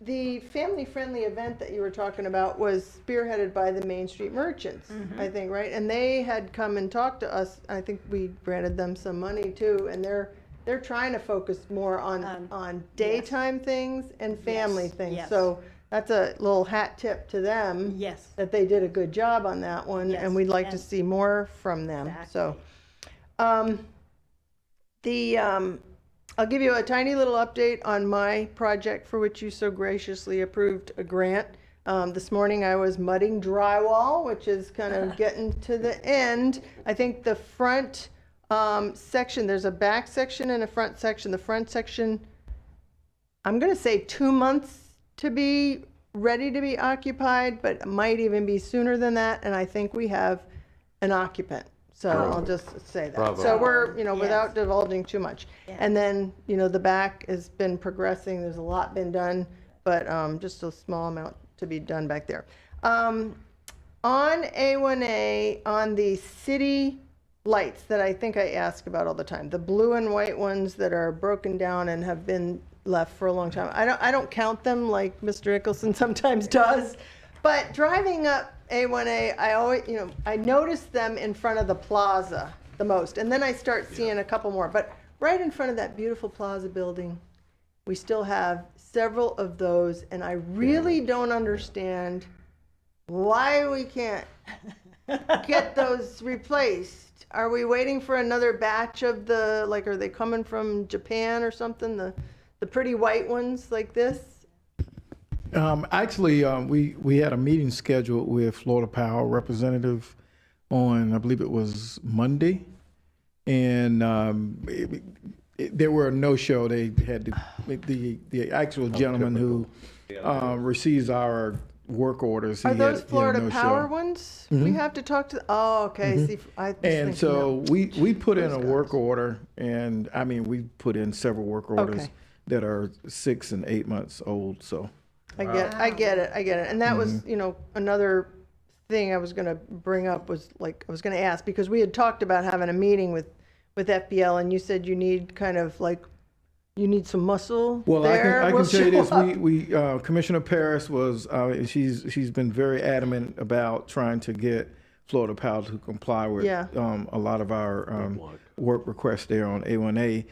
The family-friendly event that you were talking about was spearheaded by the Main Street Merchants, I think, right? And they had come and talked to us. I think we granted them some money too, and they're trying to focus more on daytime things and family things. yes. So that's a little hat tip to them. Yes. That they did a good job on that one, Yes, and we'd like to and- see more from them. So, I'll give you a tiny little update on my project for which you so graciously approved a grant. This morning I was mudding drywall, which is kind of getting to the end. I think the front section, there's a back section and a front section. The front section, I'm going to say 2 months to be ready to be occupied, but it might even be sooner than that, and I think we have an occupant. So I'll just say that. Bravo. So we're, without Yes. divulging too much. And then, the back has been progressing, there's a lot been done, but just a small amount to be done back there. On A1A, on the city lights that I think I ask about all the time, the blue and white ones that are broken down and have been left for a long time. I don't count them like Mr. Ickelson sometimes does, but driving up A1A, I always, I notice them in front of the plaza the most, and then I start seeing a couple more. But right in front of that beautiful plaza building, we still have several of those, and I really don't understand why we can't get those replaced. Are we waiting for another batch of are they coming from Japan or something? The pretty white ones like this? Actually, we had a meeting scheduled with Florida Power representative on, I believe it was Monday, and there were no show. They had the actual gentleman who receives our work orders. Are he those had a Florida no-show. Power ones? We have to talk to, oh, okay, see, I was And thinking so that. we put in a Those work guys. order, and I mean, we put in several work orders Okay. that are 6 and 8 months old, so. I get it. And that was, another thing I was gonna bring up was I was gonna ask, because we had talked about having a meeting with FPL, and you said you need you need some muscle Well, there. I can We'll tell you show this, up. we Commissioner Paris was, she's been very adamant about trying to get Florida Power to comply with Yeah. a lot of our work requests there on A1A.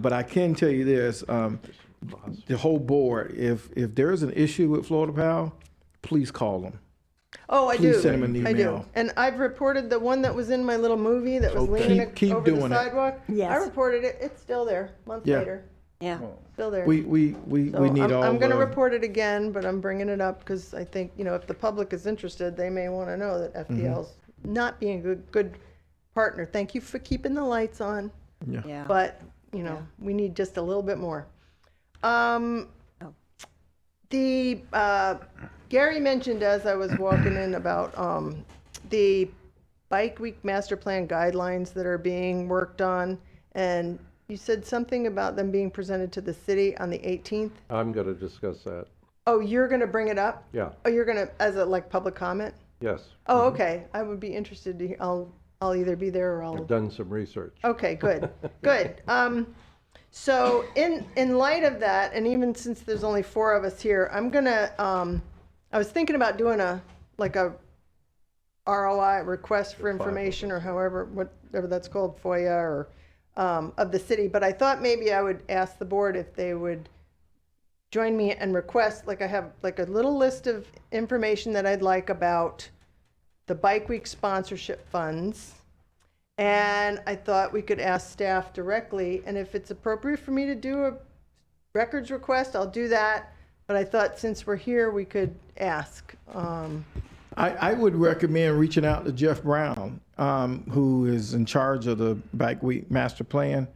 But I can tell you this, the whole board, if there is an issue with Florida Power, please call them. Oh, I Please do. send 'em an I do. email. And I've reported the one that was in my little movie that was So leaning keep over the doing it. sidewalk. I Yes. reported it. It's still there, months Yeah. later. Yeah. Still there. We So need all I'm gonna the- report it again, but I'm bringing it up because I think, if the public is interested, they may want to know that FPL's not being a good partner. Thank you for keeping the lights on, Yeah. but, we need just a little bit more. Gary mentioned as I was walking in about the Bike Week Master Plan guidelines that are being worked on, and you said something about them being presented to the city on the 18th. I'm going to discuss that. Oh, you're going to bring it up? Yeah, Oh, you're going to, as a public comment? yes. Oh, okay. I would be interested to, I'll either be there or I'll. I've done some research. Okay, good, good. So in light of that, and even since there's only 4 of us here, I'm gonna, I was thinking about doing a ROI, request for information, or whatever that's called, FOIA, or, of the city, but I thought maybe I would ask the board if they would join me and request, I have a little list of information that I'd like about the Bike Week sponsorship funds. And I thought we could ask staff directly, and if it's appropriate for me to do a records request, I'll do that. But I thought since we're here, we could ask. I would recommend reaching out to Jeff Brown, who is in charge of the Bike Week Master Plan.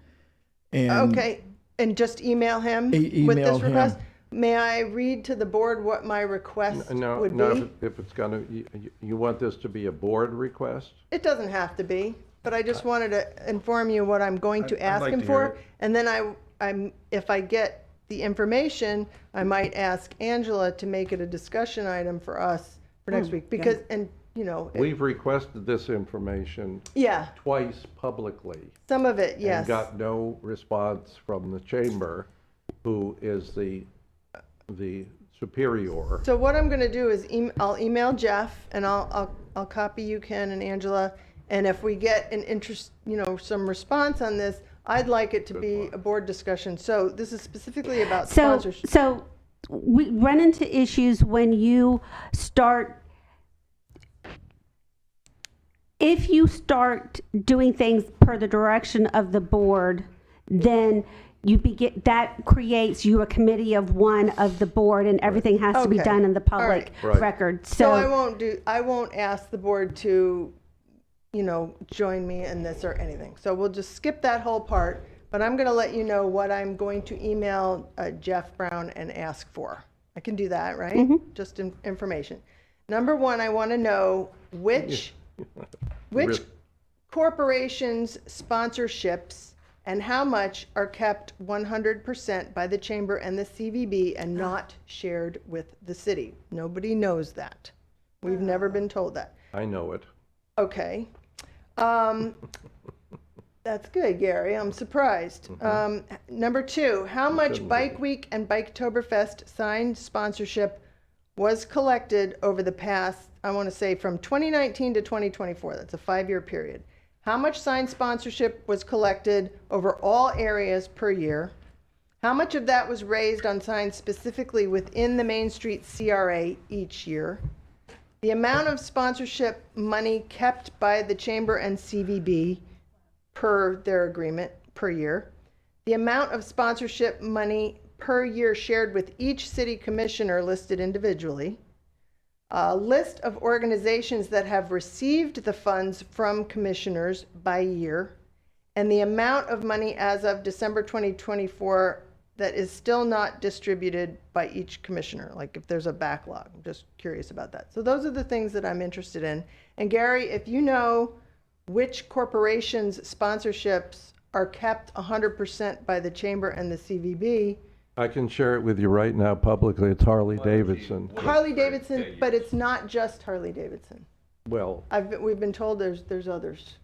And Okay, and just email him E- with email this him. request? May I read to the board what my request No, would no, be? if it's going to, you want this to be a board request? It doesn't have to be, but I just wanted to inform you what I'm going to I'd ask like him to hear for. it. And then if I get the information, I might ask Angela to make it a discussion item for us for next week. Because, We've requested this information yeah, twice publicly. some of it, yes. And got no response from the chamber, who is the superior. So what I'm gonna do is I'll email Jeff, and I'll copy you, Ken and Angela. And if we get an interest, some response on this, I'd like it to be a board discussion. So this is specifically about sponsorship. So we run into issues when you start, if you start doing things per the direction of the board, then that creates you a committee of one of the board, and everything has to be Okay. done in the All public right. record. So I won't ask the board to, join me in this or anything. So we'll just skip that whole part, but I'm gonna let you know what I'm going to email Jeff Brown and ask for. I can do that, right? Just information. Number one, I want to know which Really? corporations' sponsorships and how much are kept 100% by the chamber and the CVB and not shared with the city. Nobody knows that. We've never been told that. I know it. Okay. That's good, Gary. I'm surprised. Number two, how much Bike Week and Biketoberfest signed sponsorship was collected over the past, I want to say from 2019 to 2024. That's a 5-year period. How much signed sponsorship was collected over all areas per year? How much of that was raised on signs specifically within the Main Street CRA each year? The amount of sponsorship money kept by the Chamber and CVB per their agreement per year. The amount of sponsorship money per year shared with each city commissioner listed individually. A list of organizations that have received the funds from commissioners by year, and the amount of money as of December 2024 that is still not distributed by each commissioner, like if there's a backlog. I'm just curious about that. So those are the things that I'm interested in. And Gary, if you know which corporations' sponsorships are kept 100% by the chamber and the CVB, I can share it with you right now publicly. It's Harley Davidson. Harley Davidson, but it's not just Harley Davidson. Well, We've been told there's others.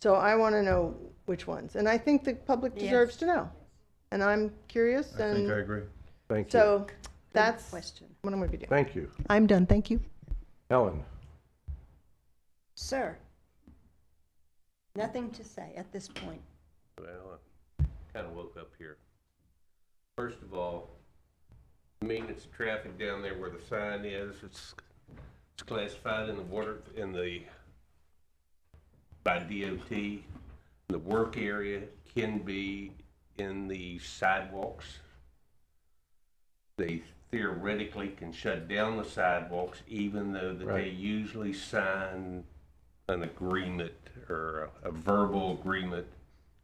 So I want to know which ones. And I think the public deserves to know. And I'm curious. I think I agree. thank you. So that's question. what I'm going to be doing. Thank you. I'm done. Thank you. Ellen? Sir, nothing to say at this point. Well, I kind of woke up here. First of all, maintenance of traffic down there where the sign is, it's classified in the water, by DOT. The work area can be in the sidewalks. They theoretically can shut down the sidewalks, even though that they usually sign an agreement or a verbal agreement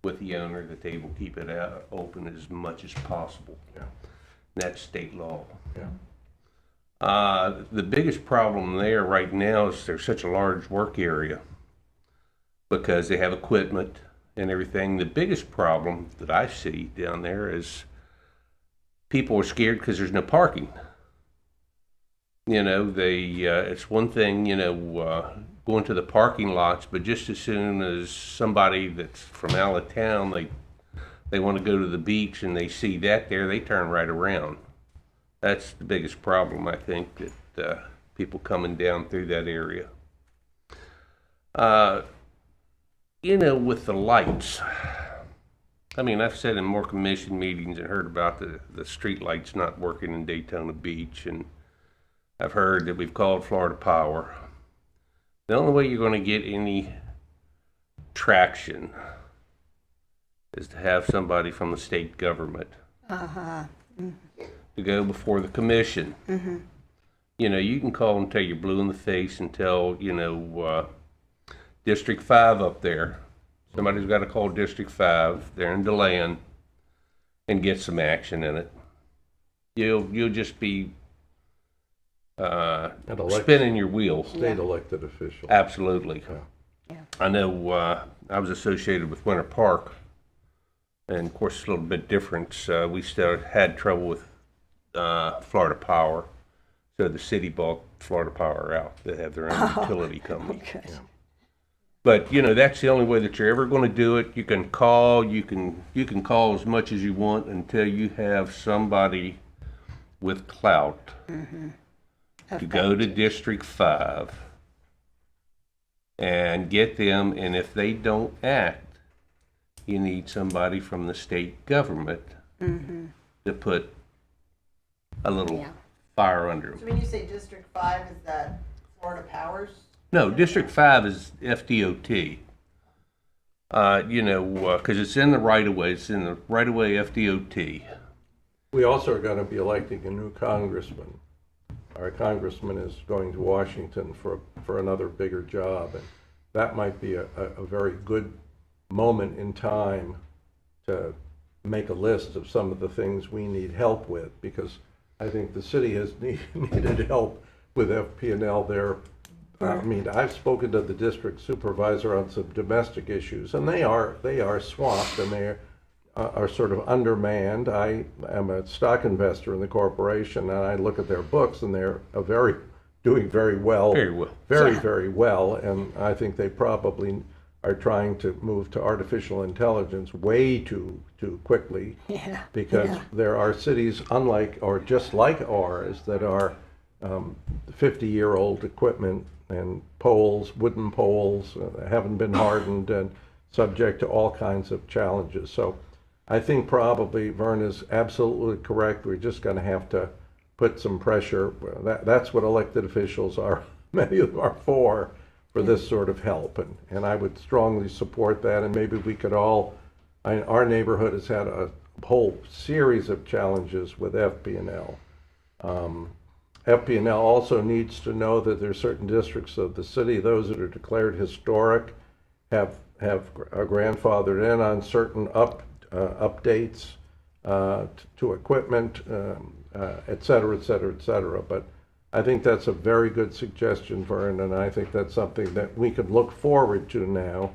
with the owner that they will keep it out open as much as possible. Yeah. That's state law. Yeah. The biggest problem there right now is there's such a large work area because they have equipment and everything. The biggest problem that I see down there is people are scared because there's no parking. You know, it's one thing, going to the parking lots, but just as soon as somebody that's from out of town, they want to go to the beach and they see that there, they turn right around. That's the biggest problem, I think, that people coming down through that area. With the lights, I mean, I've sat in more commission meetings and heard about the street lights not working in Daytona Beach, and I've heard that we've called Florida Power. The only way you're going to get any traction is to have somebody from the state government to go before the commission. You can call until you're blue in the face and tell, District 5 up there. Somebody's got to call District 5. They're in DeLand and get some action in it. You'll just be spinning your wheels. State elected official. Absolutely. Yeah. I know I was associated with Winter Park, and of course it's a little bit different. We still had trouble with Florida Power, so the city bought Florida Power out. They have their own utility company. Okay. Yeah. But that's the only way that you're ever going to do it. You can call, you can call as much as you want until you have somebody with clout to go to District 5 and get them, and if they don't act, you need somebody from the state government to put a little fire under them. So when you say District 5, is that Florida Powers? No, District 5 is FDOT. Because it's in the right-of-way. It's in the right-of-way FDOT. We also are going to be electing a new congressman. Our congressman is going to Washington for another bigger job, and that might be a very good moment in time to make a list of some of the things we need help with, because I think the city has needed help with FP&L there. I mean, I've spoken to the district supervisor on some domestic issues, and they are swamped, and they are sort of undermanned. I am a stock investor in the corporation, and I look at their books, and they're doing very well. Very well. Very well, and I think they probably are trying to move to artificial intelligence way too quickly. Yeah. Because there are cities unlike, or just like ours, that are 50-year-old equipment and poles, wooden poles, haven't been hardened and subject to all kinds of challenges. So I think probably Vern is absolutely correct. We're just going to have to put some pressure. That's what elected officials are, many of them are for this sort of help. And I would strongly support that. And maybe we could all, our neighborhood has had a whole series of challenges with FP&L. FP&L also needs to know that there are certain districts of the city, those that are declared historic, are grandfathered in on certain updates to equipment, et cetera, et cetera, et cetera. But I think that's a very good suggestion, Vern, and I think that's something that we could look forward to now.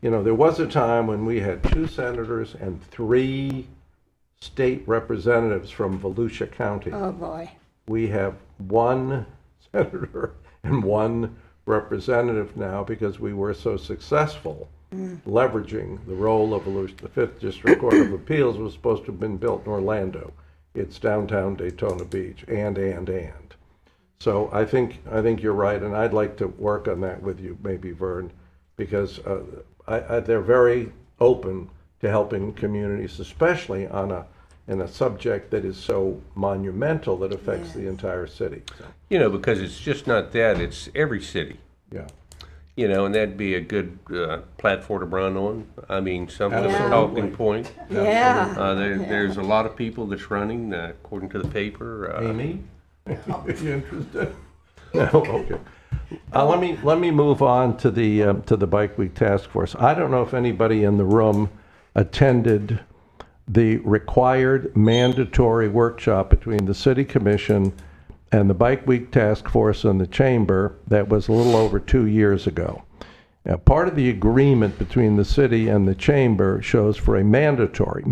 You know, there was a time when we had 2 senators and 3 state representatives from Volusia County. Oh, boy. We have 1 senator and 1 representative now because we were so successful leveraging the role of Volusia. The 5th District Court of Appeals was supposed to have been built in Orlando. It's downtown Daytona Beach, and. So I think you're right, and I'd like to work on that with you, maybe, Vern, because they're very open to helping communities, especially in a subject that is so monumental that affects the entire city. So, You know, because it's just not that, it's every city. yeah. You know, and that'd be a good platform to run on. I mean, something, a Absolutely. talking point. Yeah. There's a lot of people that's running, according to the paper. Amy, if you're interested. No, okay. Let me move on to the Bike Week Task Force. I don't know if anybody in the room attended the required mandatory workshop between the City Commission and the Bike Week Task Force and the Chamber that was a little over 2 years ago. Now, part of the agreement between the city and the Chamber shows for a mandatory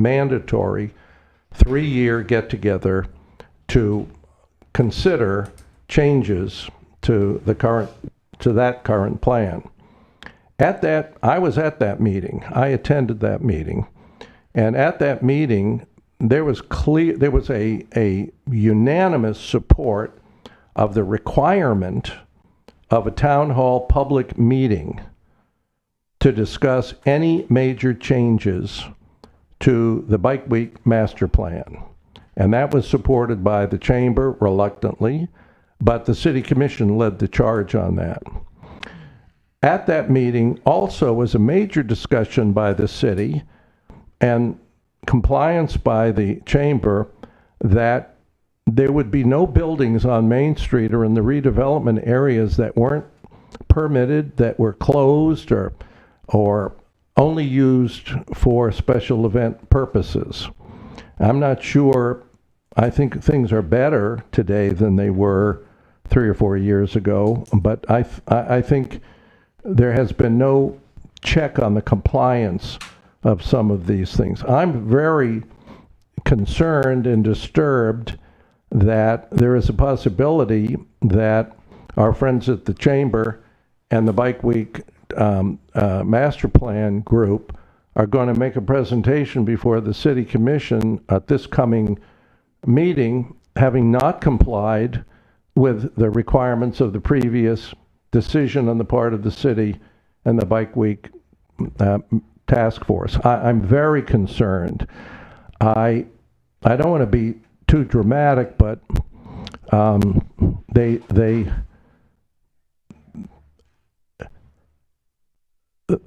3-year get-together to consider changes to that current plan. I was at that meeting. I attended that meeting. And at that meeting, there was a unanimous support of the requirement of a town hall public meeting to discuss any major changes to the Bike Week master plan. And that was supported by the Chamber reluctantly, but the City Commission led the charge on that. At that meeting also was a major discussion by the city and compliance by the Chamber that there would be no buildings on Main Street or in the redevelopment areas that weren't permitted, that were closed or only used for special event purposes. I'm not sure. I think things are better today than they were 3 or 4 years ago, but I think there has been no check on the compliance of some of these things. I'm very concerned and disturbed that there is a possibility that our friends at the Chamber and the Bike Week Master Plan group are going to make a presentation before the City Commission at this coming meeting, having not complied with the requirements of the previous decision on the part of the city and the Bike Week task force. I'm very concerned. I don't want to be too dramatic, but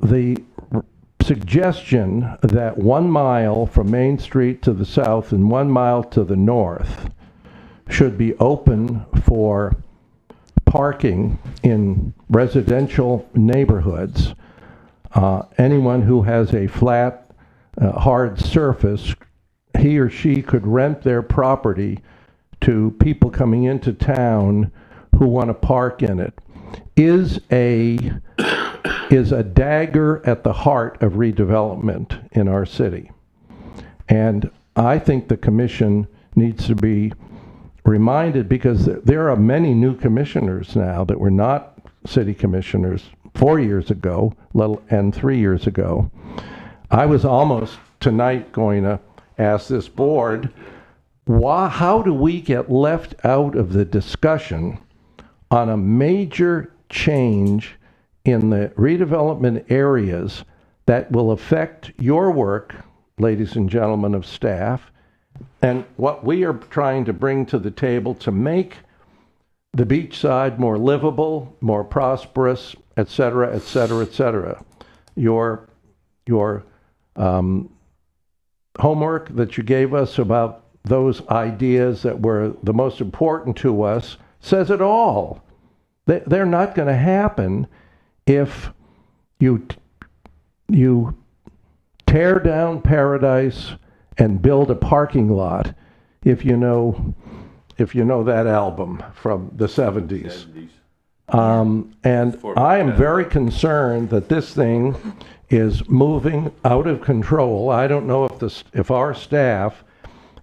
the suggestion that 1 mile from Main Street to the south and 1 mile to the north should be open for parking in residential neighborhoods. Anyone who has a flat, hard surface, he or she could rent their property to people coming into town who want to park in it is a dagger at the heart of redevelopment in our city. And I think the commission needs to be reminded, because there are many new commissioners now that were not city commissioners 4 years ago and 3 years ago. I was almost tonight going to ask this board, how do we get left out of the discussion on a major change in the redevelopment areas that will affect your work, ladies and gentlemen of staff, and what we are trying to bring to the table to make the beachside more livable, more prosperous, et cetera, et cetera, et cetera. Your homework that you gave us about those ideas that were the most important to us says it all. They're not going to happen if you tear down Paradise and build a parking lot, if you know that album from the 70s. And I am very concerned that this thing is moving out of control. I don't know if our staff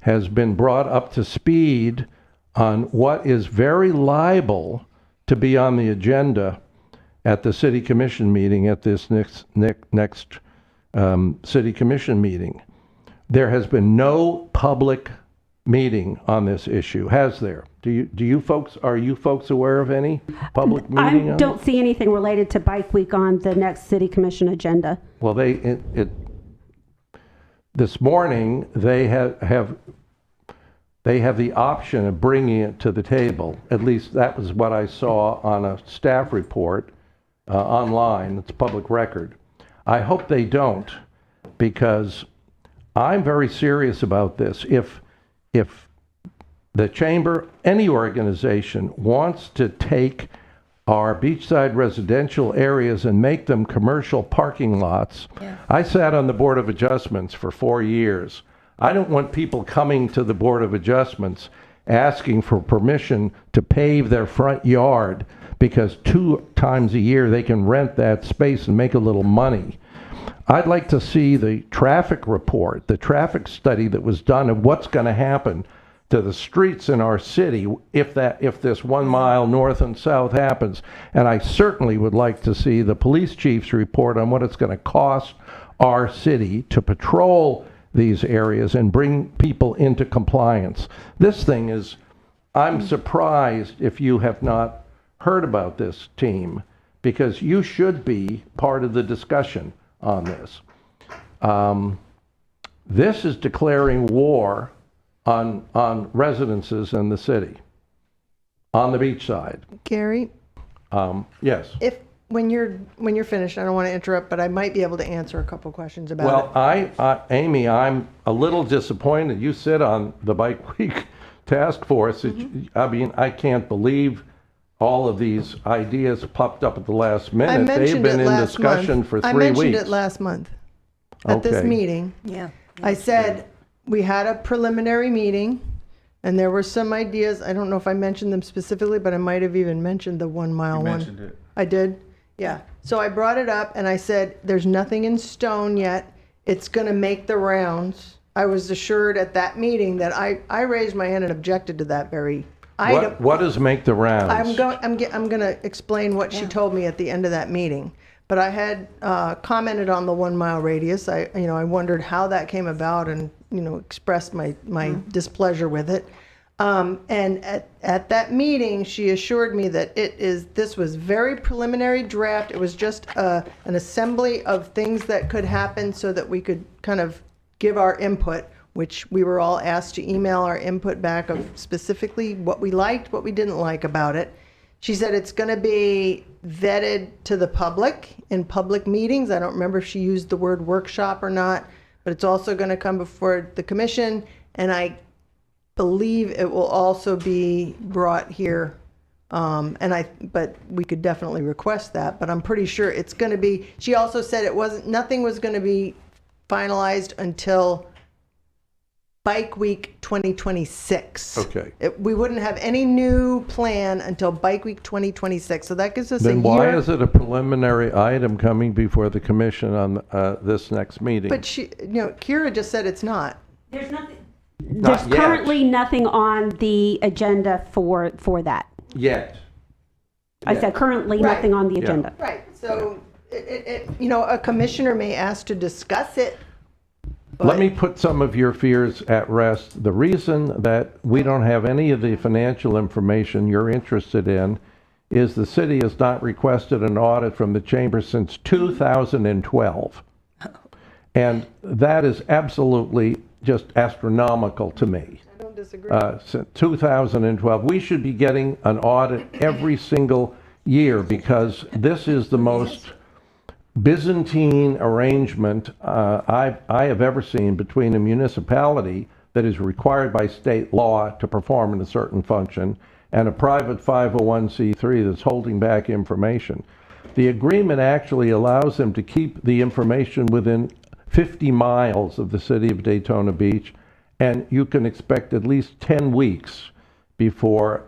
has been brought up to speed on what is very liable to be on the agenda at the city commission meeting, at this next city commission meeting. There has been no public meeting on this issue, has there? Are you folks aware of any public meeting? I don't see anything related to Bike Week on the next city commission agenda. Well, this morning, they have the option of bringing it to the table. At least that was what I saw on a staff report online. It's public record. I hope they don't, because I'm very serious about this. If the chamber, any organization, wants to take our beachside residential areas and make them commercial parking lots. Yeah. I sat on the Board of Adjustments for 4 years. I don't want people coming to the Board of Adjustments asking for permission to pave their front yard because 2 times a year they can rent that space and make a little money. I'd like to see the traffic report, the traffic study that was done of what's going to happen to the streets in our city if this 1 mile north and south happens. And I certainly would like to see the police chief's report on what it's going to cost our city to patrol these areas and bring people into compliance. This thing is, I'm surprised if you have not heard about this, team, because you should be part of the discussion on this. This is declaring war on residences in the city, on the beachside. Gary, Yes. when you're finished, I don't want to interrupt, but I might be able to answer a couple questions about it. Well, Amy, I'm a little disappointed. You sit on the Bike Week task force. I mean, I can't believe all of these ideas popped up at the last minute. I mentioned They've been it in last discussion month. for 3 I weeks. mentioned it last month at this Okay. meeting. Yeah. I said we had a preliminary meeting and there were some ideas. I don't know if I mentioned them specifically, but I might have even mentioned the 1 mile one. mentioned it. I did? Yeah. So I brought it up and I said, there's nothing in stone yet. It's going to make the rounds. I was assured at that meeting that I raised my hand and objected to that very item. What does make the rounds? I'm going to explain what she told me at the end of that meeting. But I had commented on the 1 mile radius. I wondered how that came about and, expressed my displeasure with it. And at that meeting, she assured me that this was very preliminary draft. It was just an assembly of things that could happen so that we could kind of give our input, which we were all asked to email our input back of specifically what we liked, what we didn't like about it. She said it's going to be vetted to the public in public meetings. I don't remember if she used the word workshop or not, but it's also going to come before the commission, and I believe it will also be brought here. But we could definitely request that, but I'm pretty sure it's going to be, she also said nothing was going to be finalized until Bike Week 2026. Okay. We wouldn't have any new plan until Bike Week 2026, so that gives us a year. Then why is it a preliminary item coming before the commission on this next meeting? But Kira just said it's not. There's nothing. Not There's yet. currently nothing on the agenda for that. Yet. I said currently nothing on the agenda. Right, so, a commissioner may ask to discuss it. Let me put some of your fears at rest. The reason that we don't have any of the financial information you're interested in is the city has not requested an audit from the chamber since 2012. And that is absolutely just astronomical to me. I don't disagree. Since 2012. We should be getting an audit every single year because this is the most Byzantine arrangement I have ever seen between a municipality that is required by state law to perform in a certain function and a private 501c3 that's holding back information. The agreement actually allows them to keep the information within 50 miles of the city of Daytona Beach, and you can expect at least 10 weeks before,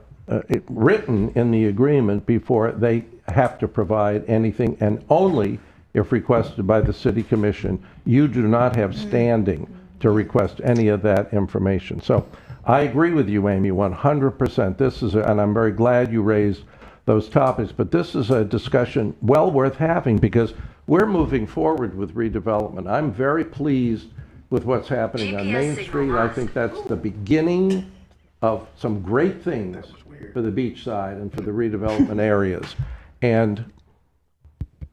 written in the agreement, before they have to provide anything, and only if requested by the city commission. You do not have standing to request any of that information. So I agree with you, Amy, 100%. This is, and I'm very glad you raised those topics, but this is a discussion well worth having because we're moving forward with redevelopment. I'm very pleased with what's happening on Main Street. I think that's the beginning of some great things for the beachside and for the redevelopment areas. And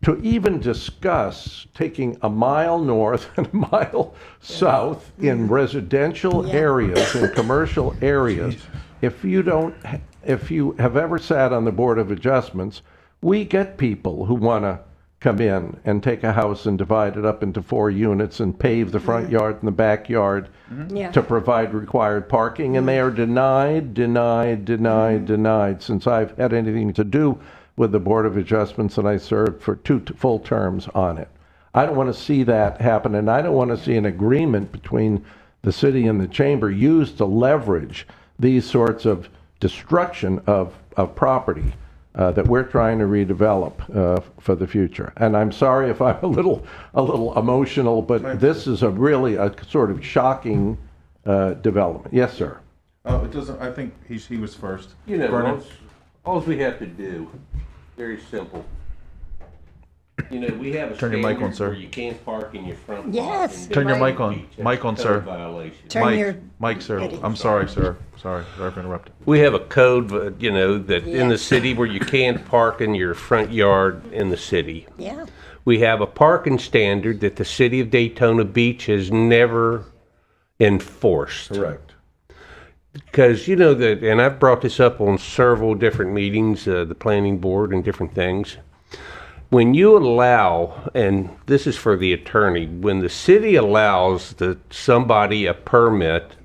to even discuss taking a mile north and a mile south in residential areas and commercial areas, if you have ever sat on the Board of Adjustments, we get people who want to come in and take a house and divide it up into 4 units and pave the front yard and the backyard to provide required parking, and they are denied since I've had anything to do with the Board of Adjustments, and I served for 2 full terms on it. I don't want to see that happen, and I don't want to see an agreement between the city and the chamber used to leverage these sorts of destruction of property that we're trying to redevelop for the future. And I'm sorry if I'm a little emotional, but this is really a sort of shocking development. Yes, sir. It doesn't, I think he was first. You know, Vernon? all we have to do, very simple. You know, we have a Turn your mic on, standard sir. where you can't park in your front lot. Yes. in Turn your Daytona mic on. Beach. That's Mic on, a sir. code violation. Turn your Mike, sir. Eddie. I'm sorry, sir. Sorry for interrupting. We have a code, that in the Yes. city where you can't park in your front yard in the city. Yeah. We have a parking standard that the city of Daytona Beach has never enforced. Correct. Because you know that, and I've brought this up on several different meetings, the planning board and different things. When you allow, and this is for the attorney, when the city allows somebody a permit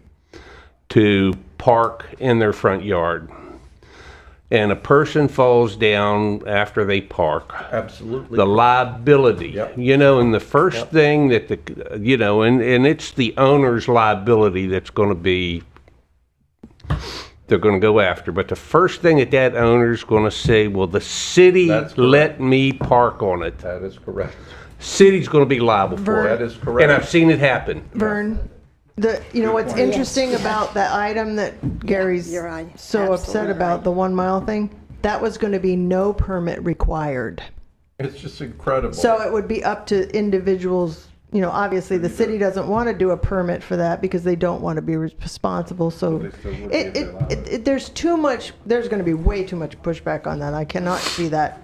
to park in their front yard, and a person falls down after they park, Absolutely. the liability, Yep. and the first thing that and it's the owner's liability that's going to be, they're going to go after. But the first thing that owner's going to say, well, the city That's correct. let me park on it. That is correct. City's going to be liable for That it. is correct. And I've seen it happen. Vern, what's interesting about that item that Gary's You're right. so upset Absolutely about, right. the 1 mile thing, that was going to be no permit required. It's just incredible. So it would be up to individuals, obviously the city doesn't want to do a permit for that because they don't want to be responsible, so there's going to be way too much pushback on that. I cannot see that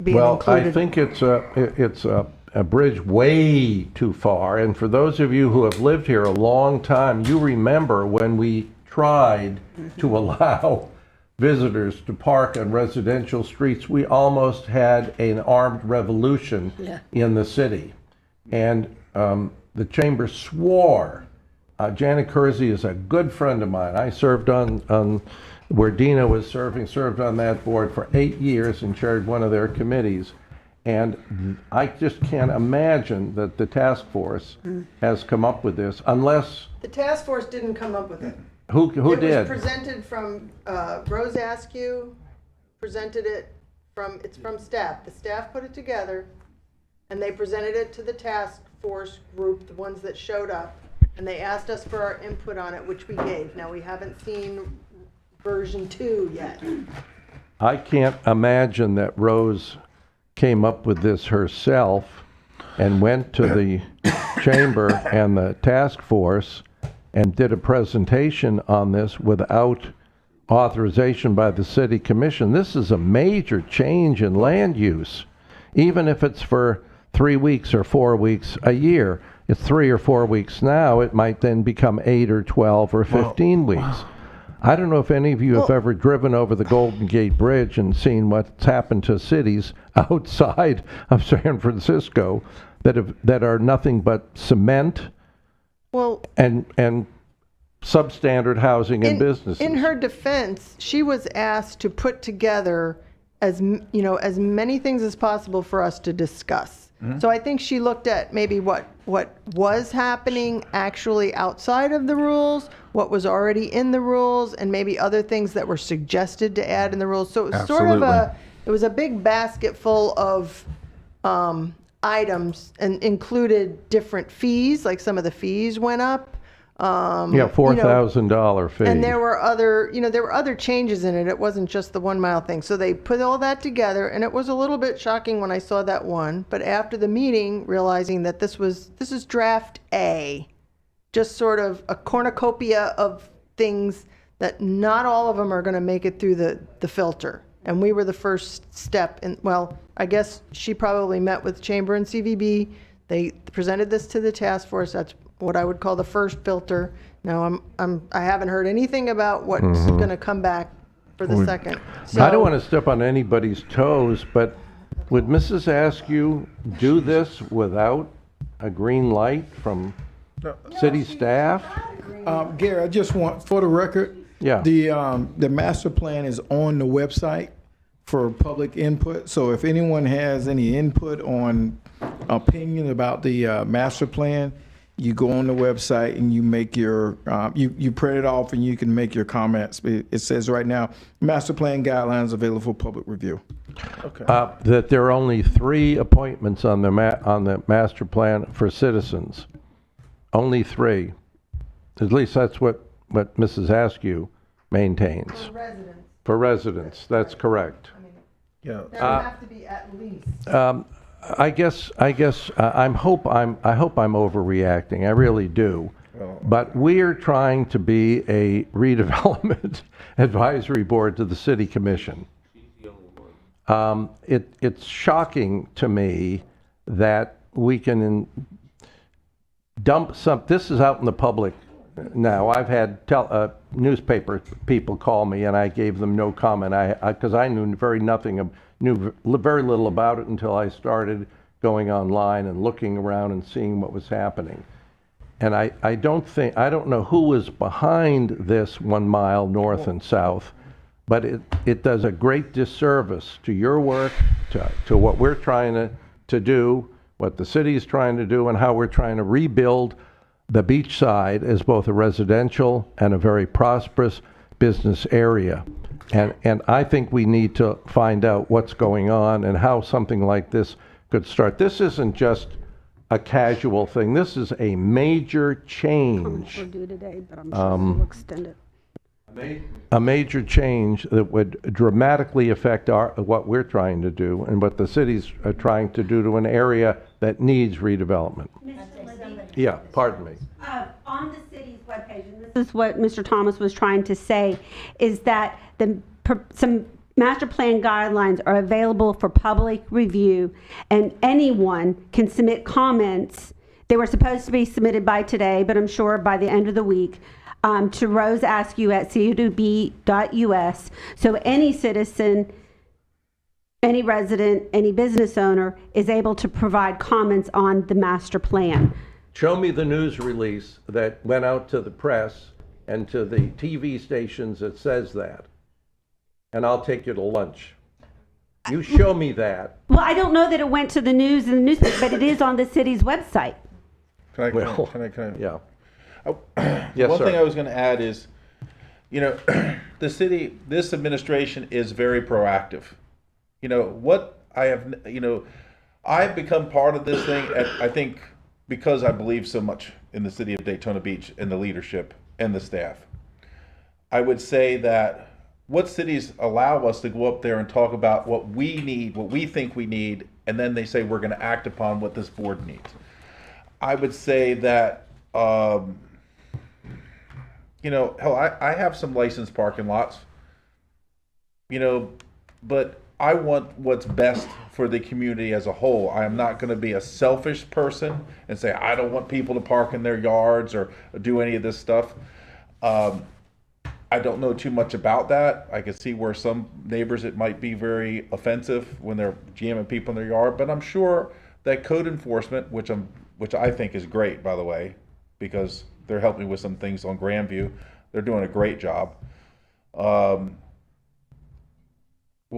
being Well, included. I think it's a bridge way too far. And for those of you who have lived here a long time, you remember when we tried to allow visitors to park on residential streets, we almost had an armed revolution in the city. And the chamber swore. Janet Kersey is a good friend of mine. I served on where Dina was served on that board for 8 years and chaired one of their committees. And I just can't imagine that the task force has come up with this unless, The task force didn't come up with it. who It was did? presented from, Rose Askew presented it it's from staff. The staff put it together, and they presented it to the task force group, the ones that showed up, and they asked us for our input on it, which we gave. Now, we haven't seen version 2 yet. I can't imagine that Rose came up with this herself and went to the chamber and the task force and did a presentation on this without authorization by the city commission. This is a major change in land use. Even if it's for 3 weeks or 4 weeks a year, it's 3 or 4 weeks now, it might then become 8 or 12 or 15 weeks. I don't know if any of you have ever driven over the Golden Gate Bridge and seen what's happened to cities outside of San Francisco that are nothing but cement Well, and substandard housing and businesses. in her defense, she was asked to put together as many things as possible for us to discuss. So I think she looked at maybe what was happening actually outside of the rules, what was already in the rules, and maybe other things that were suggested to add in the rules. So it was sort of it was a big basket full of items and included different fees, like some of the fees went up. Yeah, $4,000 fee. And there were other changes in it. It wasn't just the 1 mile thing. So they put all that together, and it was a little bit shocking when I saw that one. But after the meeting, realizing that this is draft A, just sort of a cornucopia of things that not all of them are going to make it through the filter. And we were the first step. And well, I guess she probably met with Chamber and CVB. They presented this to the task force. That's what I would call the first filter. Now I haven't heard anything about what's going to come back for the second. So, I don't want to step on anybody's toes, but would Mrs. Askew do this without a green light from city staff? Gary, I just want, for the record, Yeah. the master plan is on the website for public input. So if anyone has any input on opinion about the master plan, you go on the website and you make your, you print it off and you can make your comments. It says right now, master plan guidelines available for public review. Okay. That there are only 3 appointments on the master plan for citizens. Only 3. At least that's what Mrs. Askew maintains. for residents, For residents, that's correct. Yeah. there would have to be at least. I guess I hope I'm overreacting. I really do. But we're trying to be a redevelopment advisory board to the city commission. It's shocking to me that we can dump this is out in the public now. I've had newspaper people call me and I gave them no comment. Because I knew very little about it until I started going online and looking around and seeing what was happening. And I don't know who is behind this 1 mile north and south, but it does a great disservice to your work, to what we're trying to do, what the city is trying to do, and how we're trying to rebuild the Beachside as both a residential and a very prosperous business area. And I think we need to find out what's going on and how something like this could start. This isn't just a casual thing. This is a major change. We're due today, but I'm sure we'll extend it. A major change that would dramatically affect what we're trying to do and what the city's trying to do to an area that needs redevelopment. Yeah, pardon me. On the city's webpage, and this is what Mr. Thomas was trying to say, is that some master plan guidelines are available for public review, and anyone can submit comments. They were supposed to be submitted by today, but I'm sure by the end of the week, to Rose Askew at cudb.us. So any citizen, any resident, any business owner is able to provide comments on the master plan. Show me the news release that went out to the press and to the TV stations that says that, and I'll take you to lunch. You show me that. Well, I don't know that it went to the news and the newspaper, but it is on the city's website. Well, Can I? Yeah. Yes, One sir. thing I was going to add is, this administration is very proactive. I've become part of this thing, I think, because I believe so much in the city of Daytona Beach and the leadership and the staff. I would say that what cities allow us to go up there and talk about what we need, what we think we need, and then they say we're going to act upon what this board needs. I would say that, hell, I have some licensed parking lots, but I want what's best for the community as a whole. I am not going to be a selfish person and say, I don't want people to park in their yards or do any of this stuff. I don't know too much about that. I can see where some neighbors, it might be very offensive when they're jamming people in their yard, but I'm sure that code enforcement, which I think is great, by the way, because they're helping with some things on Grandview. They're doing a great job. We'll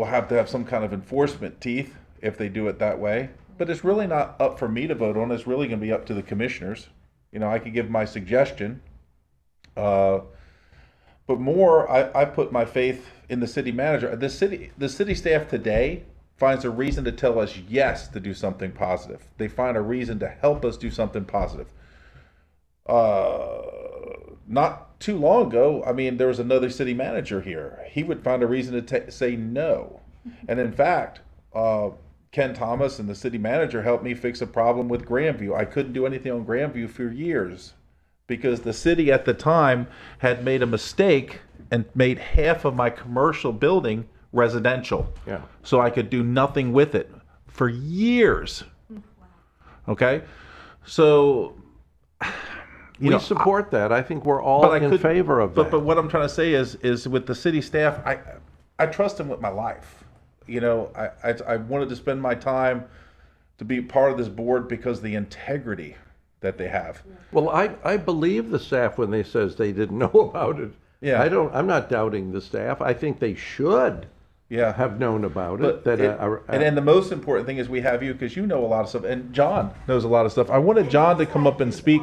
have to have some kind of enforcement teeth if they do it that way, but it's really not up for me to vote on. It's really going to be up to the commissioners. I could give my suggestion. But more, I put my faith in the city manager. The city staff today finds a reason to tell us yes to do something positive. They find a reason to help us do something positive. Not too long ago, there was another city manager here. He would find a reason to say no. And in fact, Ken Thomas and the city manager helped me fix a problem with Grandview. I couldn't do anything on Grandview for years, because the city at the time had made a mistake and made half of my commercial building residential. Yeah. So I could do nothing with it for years. Okay? So, We support that. I think we're all in favor of that. But what I'm trying to say is with the city staff, I trust them with my life. I wanted to spend my time to be part of this board because of the integrity that they have. Well, I believe the staff when they says they didn't know about it. Yeah. I'm not doubting the staff. I think they should Yeah. have known about But it. and then the most important thing is we have you, because you know a lot of stuff, and John knows a lot of stuff. I wanted John to come up and speak.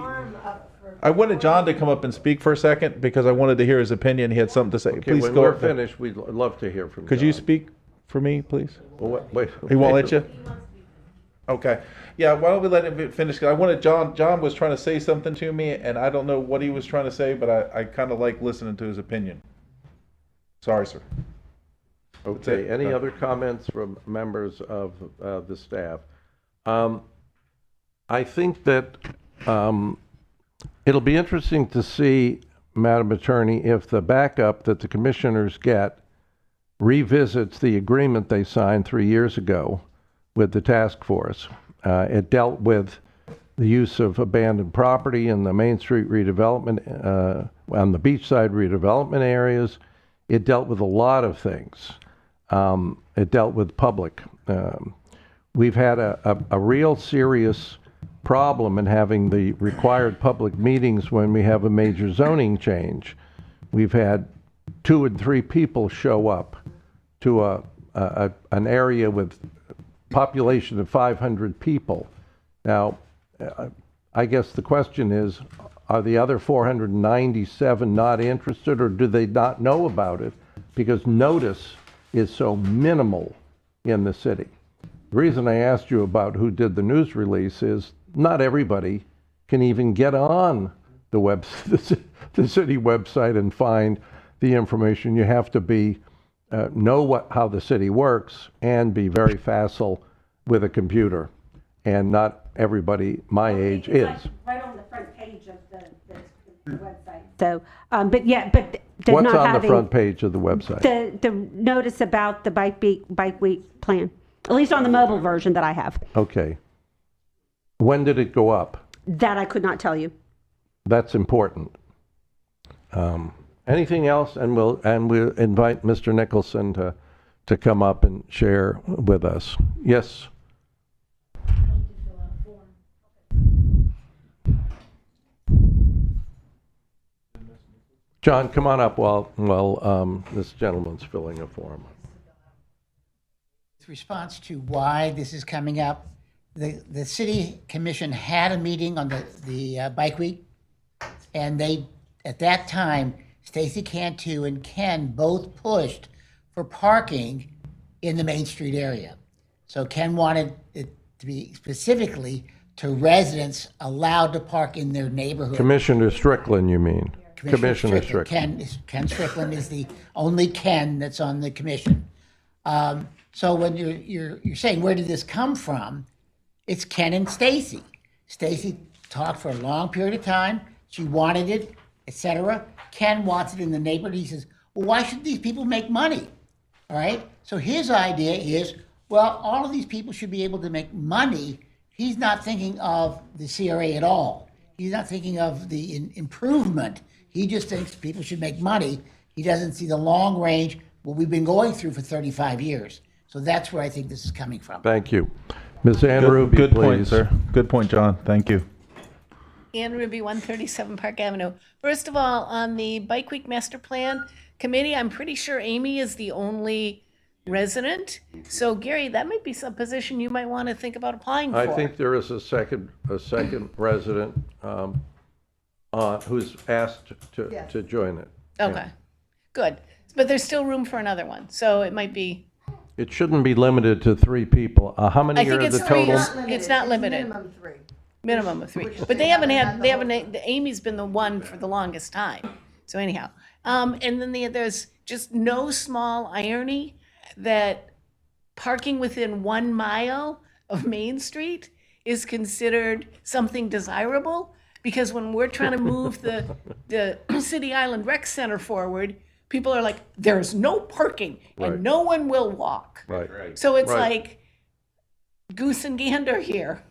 For a second, because I wanted to hear his opinion. He had something to say. Okay, Please when go. we're up there. finished, we'd love to hear from Could you John. speak for me, please? Well, wait. He won't let you? Okay. Yeah, why don't we let him finish? 'Cause I wanted John was trying to say something to me, and I don't know what he was trying to say, but I kind of like listening to his opinion. Sorry, sir. Okay, it. any Done. other comments from members of the staff? I think that it'll be interesting to see, Madam Attorney, if the backup that the commissioners get revisits the agreement they signed 3 years ago with the task force. It dealt with the use of abandoned property in the Main Street redevelopment, on the Beachside redevelopment areas. It dealt with a lot of things. It dealt with public. We've had a real serious problem in having the required public meetings when we have a major zoning change. We've had 2 and 3 people show up to an area with population of 500 people. Now, I guess the question is, are the other 497 not interested, or do they not know about it? Because notice is so minimal in the city. The reason I asked you about who did the news release is not everybody can even get on the the city website and find the information. You have to be know how the city works and be very facile with a computer, and not everybody my age is. Right on the front page of the website. So, but they're What's not on the having front page of the website? the notice about the bike week plan, at least on the mobile version that I have. Okay. When did it go up? That I could not tell you. That's important. Anything else? And we'll invite Mr. Nicholson to come up and share with us. Yes. John, come on up while this gentleman's filling a form. with response to why this is coming up, the city commission had a meeting on the bike week, and they, at that time, Stacy Cantu and Ken both pushed for parking in the Main Street area. So Ken wanted it to be specifically to residents allowed to park in their neighborhood. Commissioner Strickland, you mean? Commissioner Strickland. Strickland. Ken Strickland is the only Ken that's on the commission. So when you're saying, where did this come from? It's Ken and Stacy. Stacy talked for a long period of time. She wanted it, etc. Ken wants it in the neighborhood. He says, well, why should these people make money? All right. So his idea is, well, all of these people should be able to make money. He's not thinking of the CRA at all. He's not thinking of the improvement. He just thinks people should make money. He doesn't see the long range, what we've been going through for 35 years. So that's where I think this is coming from. Thank you. Ms. Ann Ruby, Good point, please. sir. Good point, John. Thank you. Ann Ruby, 137 Park Avenue. First of all, on the Bike Week Master Plan Committee, I'm pretty sure Amy is the only resident. So Gary, that might be some position you might want to think about applying for. I think there is a second resident who's asked to join it. Okay, good. But there's still room for another one, so it might be, It shouldn't be limited to 3 people. How many I think are it's the three. total? It's not limited. Minimum 3. Minimum of 3. Which But they haven't had Amy's been the one for the longest time. So anyhow, and then there's just no small irony that parking within 1 mile of Main Street is considered something desirable, because when we're trying to move the City Island Rec Center forward, people are like, there's no parking and Right. no one will walk. Right. So it's Right. like goose and gander here.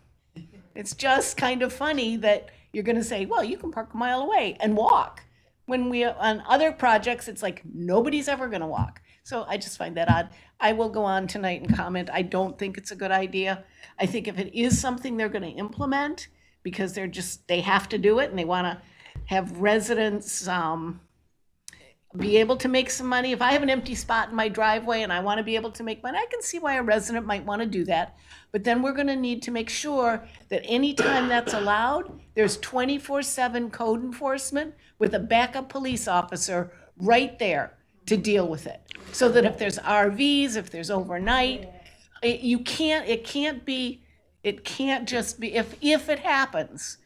It's just kind of funny that you're going to say, well, you can park a mile away and walk. When on other projects, it's like nobody's ever going to walk. So I just find that odd. I will go on tonight and comment. I don't think it's a good idea. I think if it is something they're going to implement, because they have to do it and they want to have residents be able to make some money. If I have an empty spot in my driveway and I want to be able to make money, I can see why a resident might want to do that. But then we're going to need to make sure that anytime that's allowed, there's 24/7 code enforcement with a backup police officer right there to deal with it. So that if there's RVs, if there's overnight, it can't just be, if it happens,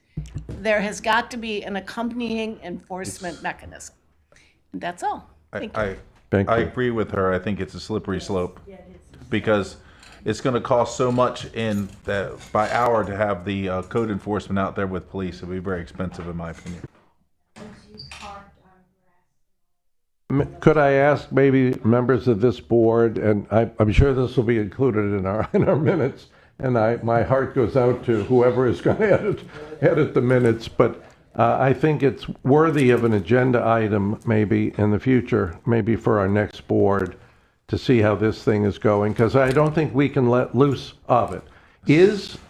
there has got to be an accompanying enforcement mechanism. And that's all. Thank you. Thank I you. agree with her. I think it's a slippery slope. Because it's going to cost so much by hour to have the code enforcement out there with police. It'll be very expensive, in my opinion. Could I ask maybe members of this board, and I'm sure this will be included in our minutes, and my heart goes out to whoever is going to edit the minutes, but I think it's worthy of an agenda item maybe in the future, maybe for our next board, to see how this thing is going, because I don't think we can let loose of it. Should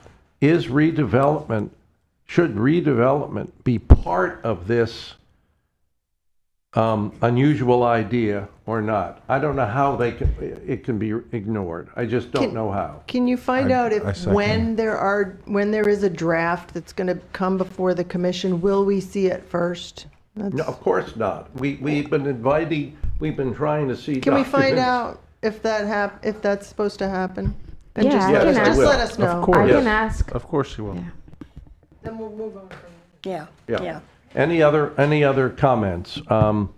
redevelopment be part of this unusual idea or not? I don't know how it can be ignored. I just don't know how. Can you find out I if second. when there is a draft that's going to come before the commission, will we see it first? No, of course not. We've been trying to see. Can we find documents. out if that's supposed to happen? And Yeah, just I let can us, ask. just Will. let us know. Of course. I Yes. can ask. Of course you will. Then we'll move on from Yeah, Yeah. yeah. Any other comments? And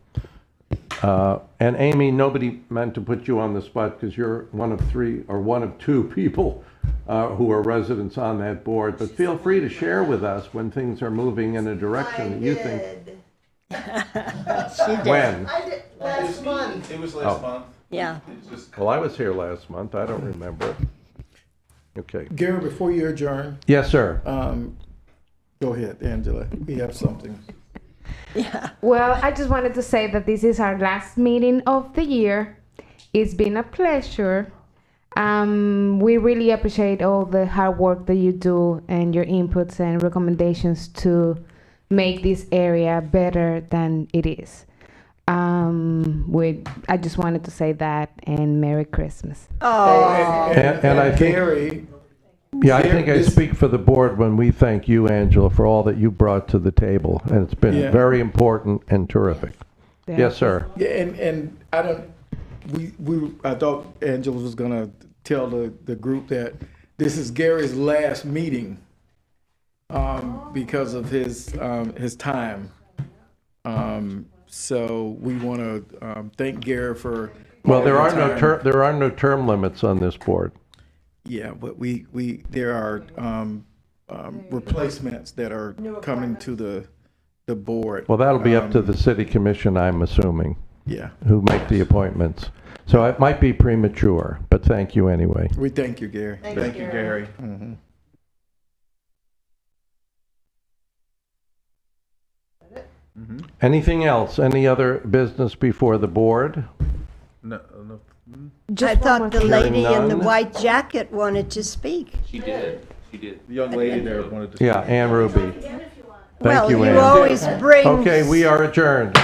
Amy, nobody meant to put you on the spot because you're one of 3 or one of 2 people who are residents on that board. But feel free to share with us when things are moving in a direction that you think. When? I did last month. It was last month. Yeah. Well, I was here last month. I don't remember. Okay. Gary, before you adjourn, Yes, sir. go ahead, Angela. We have something. Well, I just wanted to say that this is our last meeting of the year. It's been a pleasure. We really appreciate all the hard work that you do and your inputs and recommendations to make this area better than it is. I just wanted to say that, and Merry Christmas. Oh, And I think, Gary, yeah, I think I speak for the board when we thank you, Angela, for all that you brought to the table. And it's been Yeah. very important and terrific. Yes, sir. yeah, and I don't, I thought Angela was gonna tell the group that this is Gary's last meeting, because of his time. So we want to thank Gary for. Well, all there your are time. no term limits on this board. Yeah, but there are replacements that are coming to the board. Well, that'll be up to the city commission, I'm assuming, Yeah, who make the appointments. So it might be premature, but thank you anyway. we thank you, Gary. thank you, Gary. Mhm. Anything else? Any other business before the board? No. I thought the lady in the none. white jacket wanted to speak. She did, she did. The young lady there wanted to. Yeah, Ann Ruby. Well, Thank you, you Ann. always bring. Okay, we are adjourned.